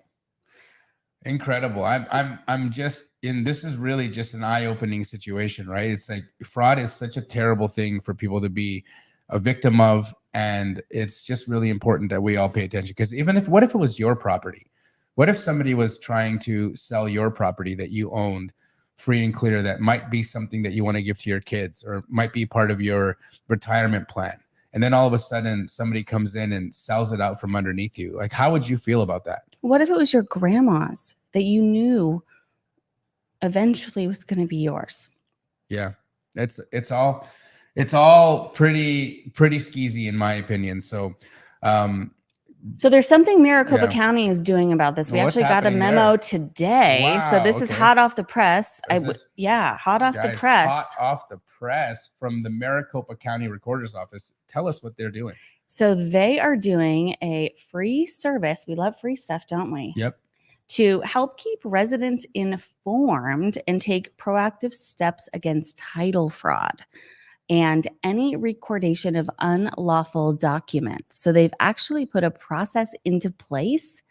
Incredible. I'm just this is really just an eye-opening situation, right? It's like fraud is such a terrible thing for people to be a victim of, and it's just really important that we all pay attention, because what if it was your property? What if somebody was trying to sell your property that you owned free and clear, that might be something that you want to give to your kids, or might be part of your retirement plan, and then all of a sudden somebody comes in and sells it out from underneath you? Like, how would you feel about that? What if it was your grandma's that you knew eventually was going to be yours? Yeah, it's all pretty skeezy in my opinion. So there's something Maricopa County is doing about this. We actually got a memo today. Wow, so this is hot off the press. Hot off the press. Hot off the press from the Maricopa County Recorder's Office. Tell us what they're doing. So they are doing a free service. We love free stuff, don't we? Yep. To help keep residents informed and take proactive steps against title fraud and any recordation of unlawful documents. So they've actually put a process into place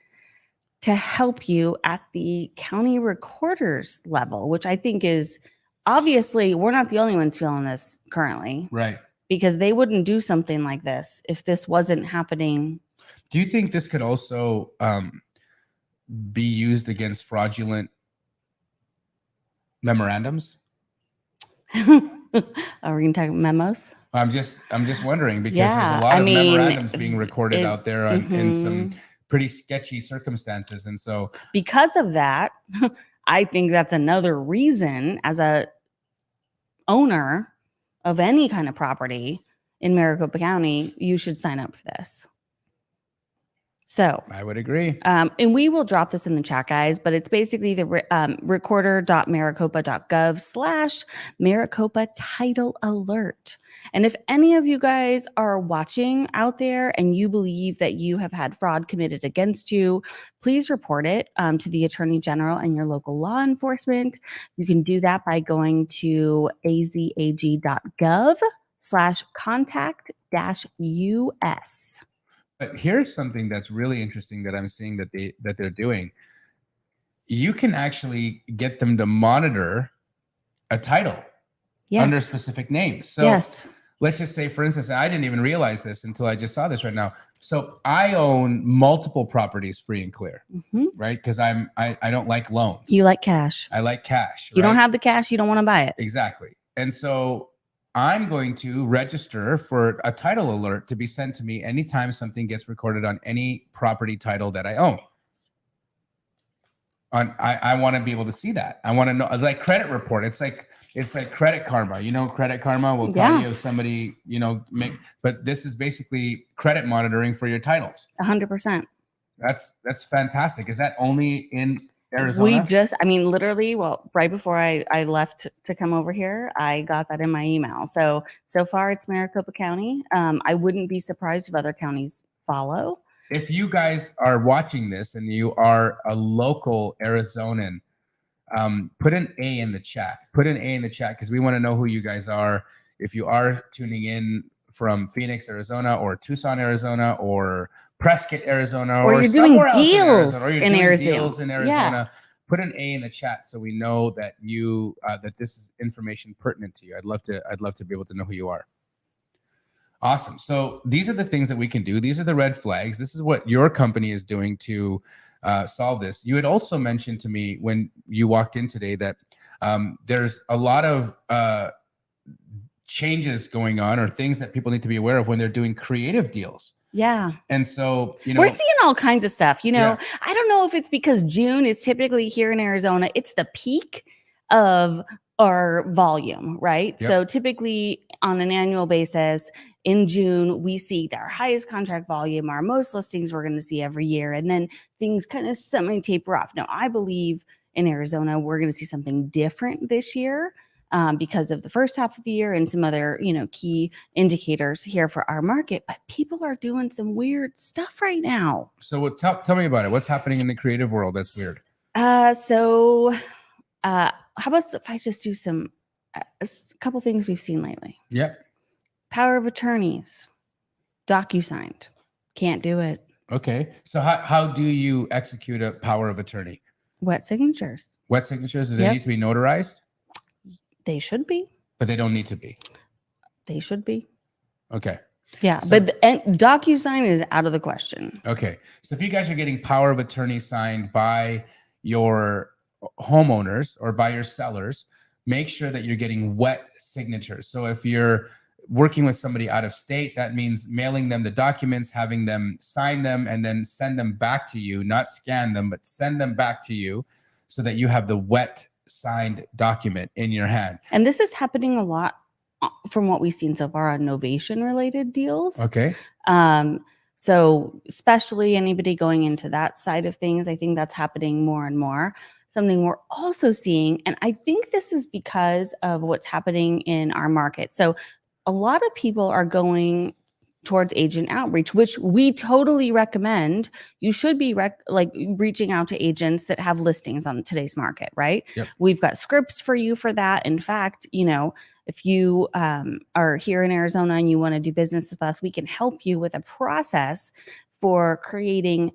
to help you at the county recorder's level, which I think is, obviously, we're not the only ones feeling this currently. Right. Because they wouldn't do something like this if this wasn't happening. Do you think this could also be used against fraudulent memorandums? Are we going to talk memos? I'm just wondering, because there's a lot of memorandums being recorded out there in some pretty sketchy circumstances. And so because of that, I think that's another reason, as a owner of any kind of property, in Maricopa County, you should sign up for this. So I would agree. and we will drop this in the chat, guys, but it's basically the recorder.maricopa.gov/Maricopa Title Alert. And if any of you guys are watching out there and you believe that you have had fraud committed against you, please report it to the Attorney General and your local law enforcement. You can do that by going to azag.gov/contact-us. But here's something that's really interesting that I'm seeing that they're doing. You can actually get them to monitor a title under specific names. So let's just say, for instance, I didn't even realize this until I just saw this right now. So I own multiple properties free and clear, right? Because I don't like loans. You like cash. I like cash. You don't have the cash, you don't want to buy it. Exactly. And so I'm going to register for a title alert to be sent to me anytime something gets recorded on any property title that I own. I want to be able to see that. I want to know, like credit report. It's like Credit Karma. You know, Credit Karma will tell you if somebody, but this is basically credit monitoring for your titles. 100%. That's fantastic. Is that only in Arizona? Literally, right before I left to come over here, I got that in my email. So far it's Maricopa County. I wouldn't be surprised if other counties follow. If you guys are watching this and you are a local Arizonan, put an A in the chat. Put an A in the chat because we want to know who you guys are. If you are tuning in from Phoenix, Arizona, or Tucson, Arizona, or Prescott, Arizona, or you're doing deals in Arizona, yeah. Put an A in the chat so we know that you that this is information pertinent to you. I'd love to be able to know who you are. Awesome. So these are the things that we can do. These are the red flags. This is what your company is doing to solve this. You had also mentioned to me when you walked in today that there's a lot of changes going on or things that people need to be aware of when they're doing creative deals. Yeah. And so, we're seeing all kinds of stuff, I don't know if it's because June is typically here in Arizona, it's the peak of our volume, right? Yep. So typically on an annual basis in June, we see our highest contract volume, our most listings we're going to see every year. And then things kind of semi-taper off. Now, I believe in Arizona, we're going to see something different this year. Because of the first half of the year and some other, key indicators here for our market, but people are doing some weird stuff right now. So tell me about it. What's happening in the creative world that's weird? How about if I just do a couple things we've seen lately? Yep. Power of attorneys, DocuSigned, can't do it. Okay. So how do you execute a power of attorney? Wet signatures. Wet signatures, do they need to be notarized? They should be. But they don't need to be. They should be. Okay. Yeah, but DocuSign is out of the question. Okay. So if you guys are getting power of attorney signed by your homeowners or by your sellers, make sure that you're getting wet signatures. So if you're working with somebody out of state, that means mailing them the documents, having them sign them, and then send them back to you, not scan them, but send them back to you so that you have the wet signed document in your hand. And this is happening a lot from what we've seen so far on novation related deals. Okay. So especially anybody going into that side of things, I think that's happening more and more. Something we're also seeing, and I think this is because of what's happening in our market. So a lot of people are going towards agent outreach, which we totally recommend. You should be reaching out to agents that have listings on today's market, right? Yep. We've got scripts for you for that. In fact, if you are here in Arizona and you want to do business with us, we can help you with a process for creating,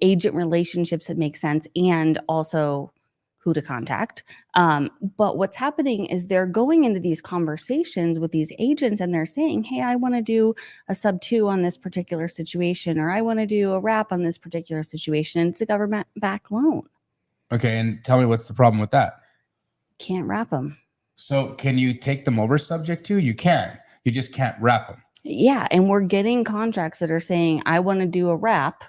agent relationships that make sense and also who to contact. But what's happening is they're going into these conversations with these agents and they're saying, hey, I want to do a sub 2 on this particular situation, or I want to do a wrap on this particular situation. It's a government backed loan. Okay. And tell me what's the problem with that? Can't wrap them. So can you take them over subject to? You can. You just can't wrap them. Yeah. And we're getting contracts that are saying, I want to do a wrap,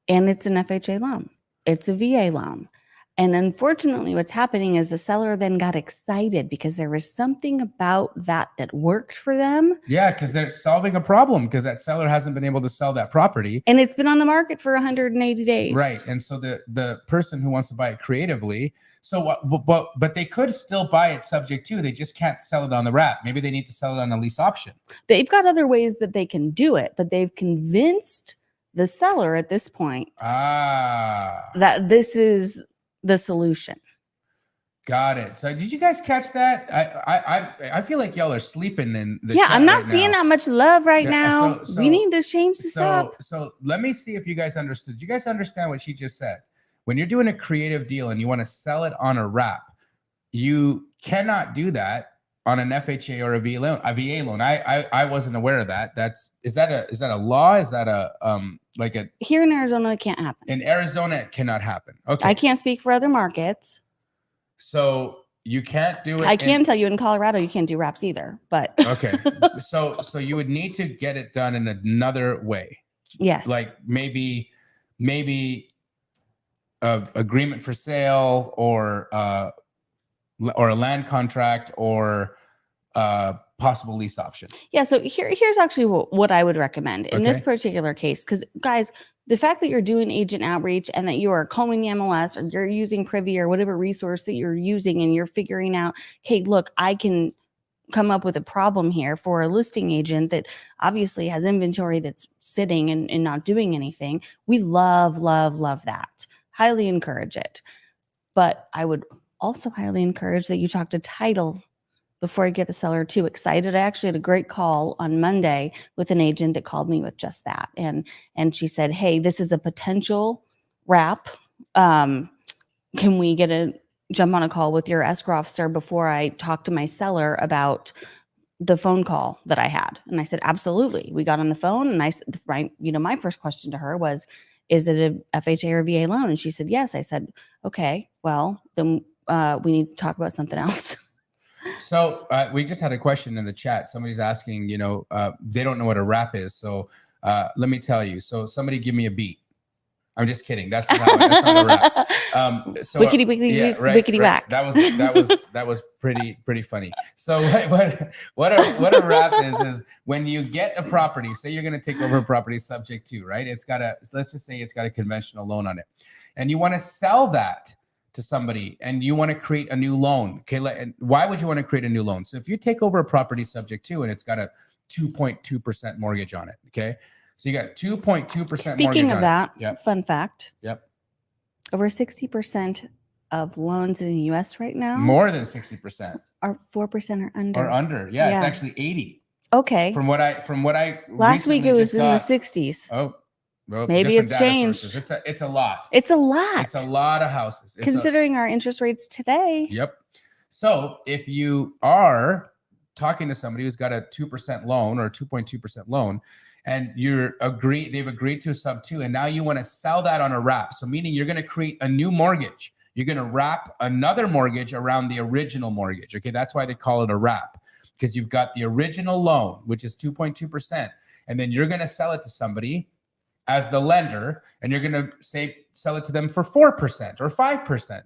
and it's an FHA loan. It's a VA loan. And unfortunately, what's happening is the seller then got excited because there was something about that worked for them. Yeah, because they're solving a problem because that seller hasn't been able to sell that property. And it's been on the market for 180 days. Right. And so the person who wants to buy it creatively, so what, but they could still buy it subject to, they just can't sell it on the wrap. Maybe they need to sell it on a lease option. They've got other ways that they can do it, but they've convinced the seller at this point that this is the solution. Got it. So did you guys catch that? I feel like y'all are sleeping in the chat I'm not right seeing now. that much love right now. So We need to change this up. So let me see if you guys understood. Do you guys understand what she just said? When you're doing a creative deal and you want to sell it on a wrap, you cannot do that on an FHA or a VA loan. I wasn't aware of that. Is that a law? Is that Here in Arizona, it can't happen. In Arizona, it cannot happen. Okay. I can't speak for other markets. So you can't do it. I can tell you in Colorado, you can't do wraps either, but. Okay. So you would need to get it done in another way. Yes. Like maybe a agreement for sale or a land contract or possible lease option. Yeah. So here's actually what I would recommend in this particular case. Because guys, the fact that you're doing agent outreach and that you are calling the MLS or you're using Privy or whatever resource that you're using and you're figuring out, hey, look, I can come up with a problem here for a listing agent that obviously has inventory that's sitting and not doing anything. We love that. Highly encourage it. But I would also highly encourage that you talk to title before I get the seller too excited. I actually had a great call on Monday with an agent that called me with just that. And she said, hey, this is a potential wrap. Can we jump on a call with your escrow officer before I talk to my seller about the phone call that I had? And I said, absolutely. We got on the phone and I said, my first question to her was, is it a FHA or VA loan? And she said, yes. I said, okay, well, then we need to talk about something else. So we just had a question in the chat. Somebody's asking, they don't know what a wrap is. So let me tell you. So somebody give me a beat. I'm just kidding. That's not a wrap. So wickety wickety whack. That was pretty funny. So what a wrap is when you get a property. Say you're going to take over a property subject to, right? Let's just say it's got a conventional loan on it, and you want to sell that to somebody and you want to create a new loan. Okay. Why would you want to create a new loan? So if you take over a property subject to, and it's got a 2.2% mortgage on it. Okay. So you got 2.2%. Speaking of that, yep. Fun fact. Yep. Over 60% of loans in the US right now. More than 60%. Are 4% or under. Or under. Yeah. It's actually 80. Okay. From what I last week it was in the 60s. Oh. Well, maybe it's changed. Sources. It's a lot. It's a lot. It's a lot of houses. Considering our interest rates today. Yep. So if you are talking to somebody who's got a 2% loan or 2.2% loan, and they've agreed to a sub 2, and now you want to sell that on a wrap. So meaning you're going to create a new mortgage. You're going to wrap another mortgage around the original mortgage. Okay. That's why they call it a wrap, because you've got the original loan, which is 2.2%. And then you're going to sell it to somebody as the lender, and you're going to sell it to them for 4% or 5%,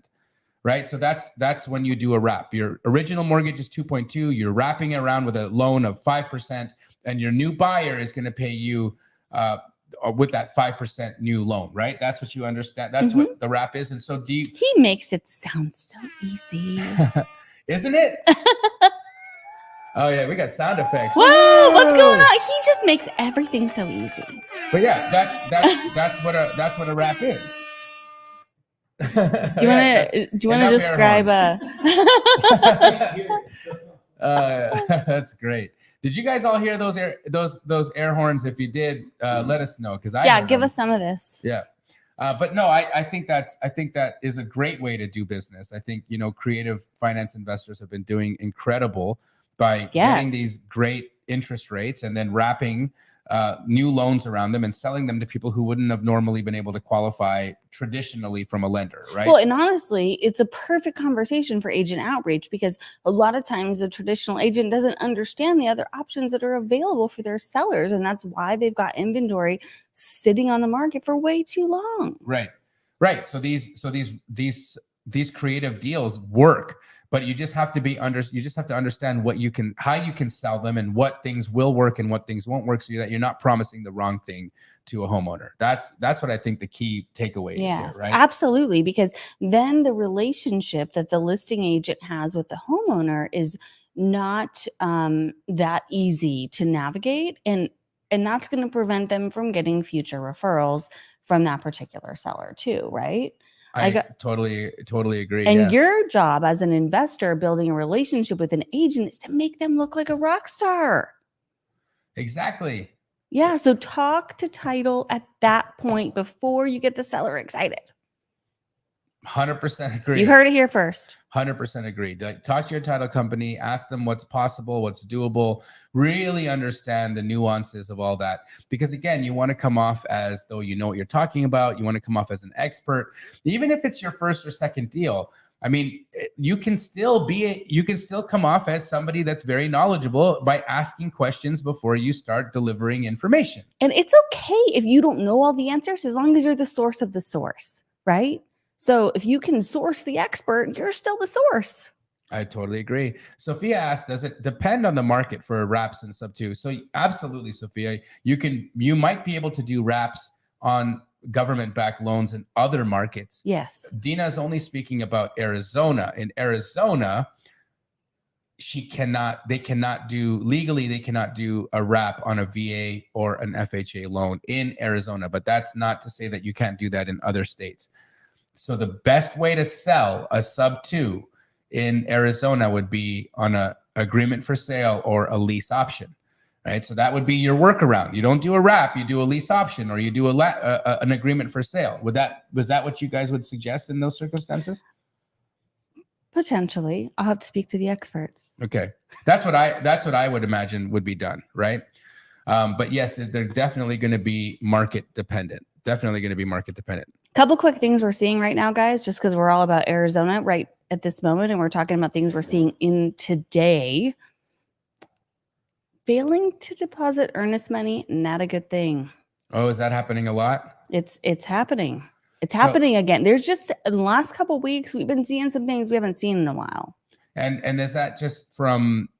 right? So that's when you do a wrap. Your original mortgage is 2.2. You're wrapping it around with a loan of 5%, and your new buyer is going to pay you with that 5% new loan, right? That's what you understand. That's what the wrap is. And so he makes it sound so easy, isn't it? Oh yeah, we got sound effects. Whoa, what's going on? He just makes everything so easy. But yeah, that's what a wrap is. Do you want to describe That's great. Did you guys all hear those air horns? If you did, let us know, because give us some of this. Yeah. But no, I think that is a great way to do business. I think creative finance investors have been doing incredible by getting these great interest rates and then wrapping new loans around them and selling them to people who wouldn't have normally been able to qualify traditionally from a lender, right? Well, and honestly, it's a perfect conversation for agent outreach, because a lot of times the traditional agent doesn't understand the other options that are available for their sellers. And that's why they've got inventory sitting on the market for way too long. Right. So these these creative deals work, but you just have to you just have to understand how you can sell them and what things will work and what things won't work, so that you're not promising the wrong thing to a homeowner. That's what I think the key takeaway is here, right? Absolutely. Because then the relationship that the listing agent has with the homeowner is not that easy to navigate. And that's going to prevent them from getting future referrals from that particular seller too, right? I totally agree. And your job as an investor building a relationship with an agent is to make them look like a rock star. Exactly. Yeah. So talk to title at that point before you get the seller excited. 100% agree. You heard it here first. 100% agree. Talk to your title company, ask them what's possible, what's doable, really understand the nuances of all that. Because again, you want to come off as though you know what you're talking about. You want to come off as an expert, even if it's your first or second deal. I mean, you can still come off as somebody that's very knowledgeable by asking questions before you start delivering information. And it's okay if you don't know all the answers, as long as you're the source of the source, right? So if you can source the expert, you're still the source. I totally agree. Sophia asked, does it depend on the market for wraps and sub 2? So absolutely, Sophia, you might be able to do wraps on government-backed loans in other markets. Yes. Dina is only speaking about Arizona. In Arizona, they cannot do a wrap on a VA or an FHA loan in Arizona, but that's not to say that you can't do that in other states. So the best way to sell a sub 2 in Arizona would be on a agreement for sale or a lease option, right? So that would be your workaround. You don't do a wrap, you do a lease option, or you do an agreement for sale. Was that what you guys would suggest in those circumstances? Potentially. I'll have to speak to the experts. Okay. That's what I would imagine would be done, right? But yes, they're definitely going to be market dependent. Couple quick things we're seeing right now, guys, just because we're all about Arizona right at this moment, and we're talking about things we're seeing in today. Failing to deposit earnest money, not a good thing. Oh, is that happening a lot? It's happening. It's happening again. There's just in the last couple of weeks, we've been seeing some things we haven't seen in a while. And is that just from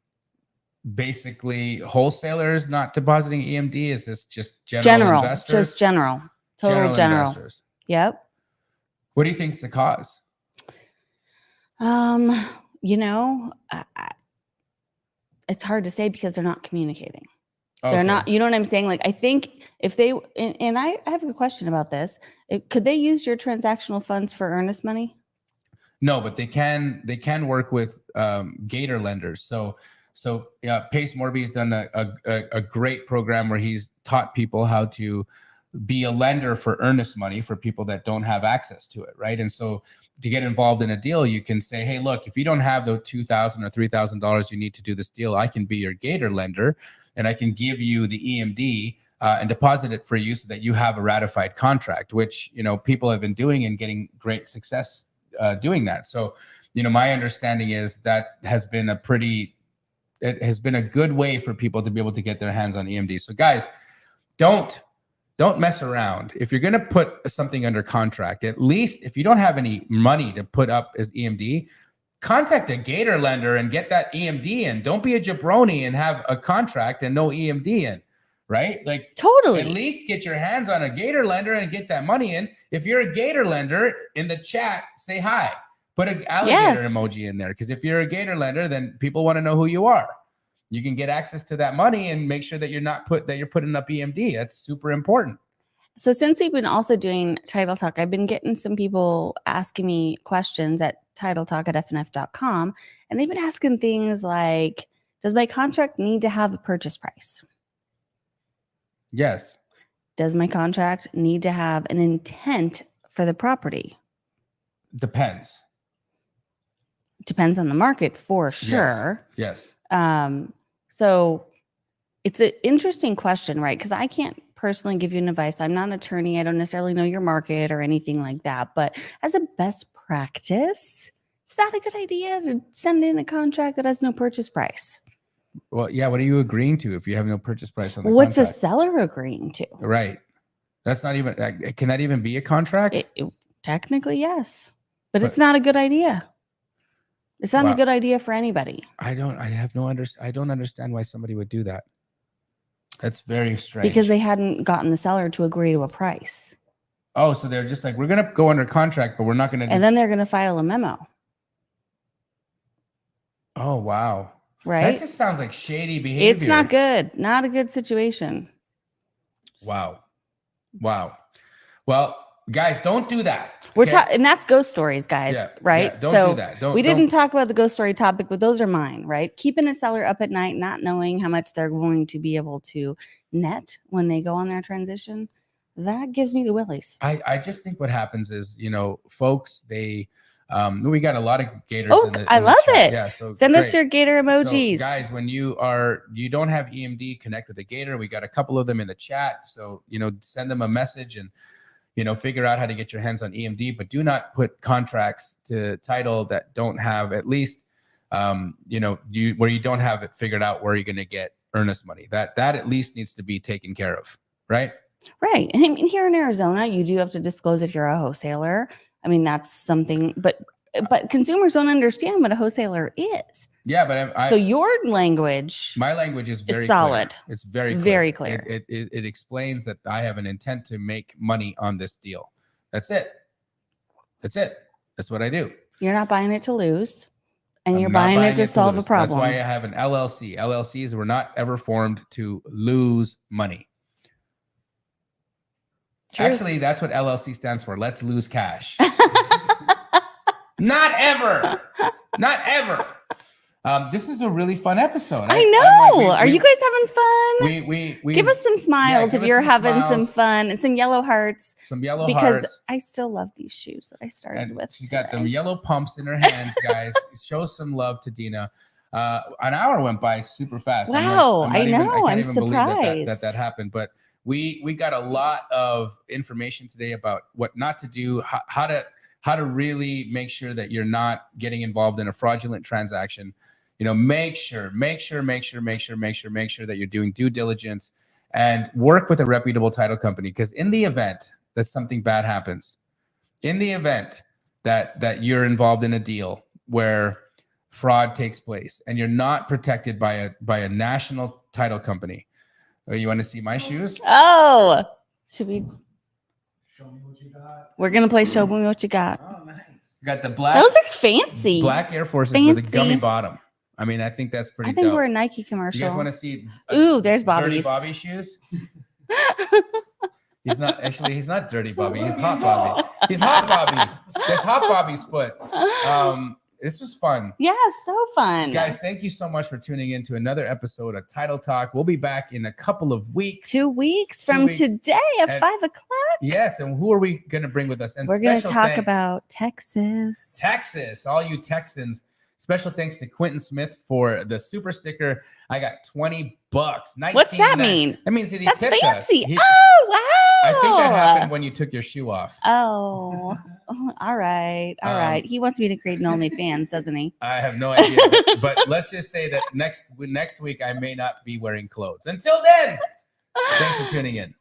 basically wholesalers not depositing EMD? Is this just general investors? Just general. Total general. Investors. Yep. What do you think is the cause? It's hard to say because they're not communicating. Okay. They're not, you know what I'm saying? Like, I think if they, and I have a question about this. Could they use your transactional funds for earnest money? No, but they can work with Gator lenders. So Pace Morby has done a great program where he's taught people how to be a lender for earnest money for people that don't have access to it, right? And so to get involved in a deal, you can say, hey, look, if you don't have the $2,000 or $3,000 you need to do this deal, I can be your Gator lender and I can give you the EMD and deposit it for you so that you have a ratified contract, which, people have been doing and getting great success doing that. So, my understanding is that it has been a good way for people to be able to get their hands on EMD. So guys, don't mess around. If you're going to put something under contract, at least if you don't have any money to put up as EMD, contact a Gator lender and get that EMD in. Don't be a jabroni and have a contract and no EMD in, right? Like, totally. At least get your hands on a Gator lender and get that money in. If you're a Gator lender, in the chat, say hi. Put an alligator emoji in there, because if you're a Gator lender, then people want to know who you are. You can get access to that money and make sure that you're putting up EMD. That's super important. So since we've been also doing Title Talk, I've been getting some people asking me questions at titletalk@fnf.com, and they've been asking things like, does my contract need to have a purchase price? Yes. Does my contract need to have an intent for the property? Depends. Depends on the market for sure. Yes. So it's an interesting question, right? Because I can't personally give you an advice. I'm not an attorney. I don't necessarily know your market or anything like that. But as a best practice, it's not a good idea to send in a contract that has no purchase price. Well, yeah. What are you agreeing to if you have no purchase price on the What's contract? the seller agreeing to? Right. That's not even, can that even be a contract? Technically, yes. But it's not a good idea. It's not Wow. a good idea for anybody. I don't understand why somebody would do that. That's very strange. Because they hadn't gotten the seller to agree to a price. Oh, so they're just like, we're going to go under contract, but we're not going to. And then they're going to file a memo. Oh, wow. Right? That just sounds like shady behavior. It's not good. Not a good situation. Wow. Well, guys, don't do that. We're talking, and that's ghost stories, guys, right? Yeah, don't do that. We didn't talk about the ghost story topic, but those are mine, right? Keeping a seller up at night, not knowing how much they're going to be able to net when they go on their transition, that gives me the willies. I just think what happens is, folks, they, we got a lot of gators. Oh, I love it. Yeah, so send us your gator emojis. So guys, when you don't have EMD, connect with a gator. We got a couple of them in the chat. So, send them a message and, figure out how to get your hands on EMD, but do not put contracts to title that don't have at least, where you don't have it figured out where you're going to get earnest money. That at least needs to be taken care of, right? Right. And here in Arizona, you do have to disclose if you're a wholesaler. I mean, that's something, but consumers don't understand what a wholesaler is. Yeah, but so your language, my language is very solid. Clear. It's very clear. It explains that I have an intent to make money on this deal. That's it. That's what I do. You're not buying it to lose, and you're buying it to solve a problem. That's why I have an LLC. LLCs were not ever formed to lose money. True. Actually, that's what LLC stands for. Let's lose cash. Not ever. This is a really fun episode. I know. Are you guys having fun? We give us some smiles if you're having some fun and some yellow hearts. Because I still love these shoes that I started with. She's got them yellow pumps in her hands, guys. Show some love to Dina. An hour went by super fast. Wow, I know. I'm surprised that happened, but we got a lot of information today about what not to do, how to really make sure that you're not getting involved in a fraudulent transaction. Make sure that you're doing due diligence and work with a reputable title company. Because in the event that something bad happens, in the event that you're involved in a deal where fraud takes place and you're not protected by a national title company. Oh, you want to see my shoes? Oh, should we? Show me what you got. We're gonna play Show Me What You Got. Oh, nice. Got the black. Those are fancy. Black Air Forces with a gummy bottom. I mean, I think that's pretty. I think dope. we're a Nike commercial. You guys want to see? Ooh, there's Dirty Bobby's. Bobby shoes. He's not Dirty Bobby. He's Hot Bobby. He's Hot Bobby. That's Hot Bobby's foot. This was fun. Yeah, so fun. Guys, thank you so much for tuning in to another episode of Title Talk. We'll be back in a couple of weeks. 2 weeks from today at 5 o'clock. Yes, and who are we going to bring with us? And we're going to talk about Texas. Texas, all you Texans. Special thanks to Quentin Smith for the super sticker. I got $20. What's that mean? That means that he That's tipped fancy. us. Oh, wow. I think that happened when you took your shoe off. Oh, all right. All right. He wants me to create an OnlyFans, doesn't he? I have no idea. But let's just say that next week I may not be wearing clothes. Until then, thanks for tuning in.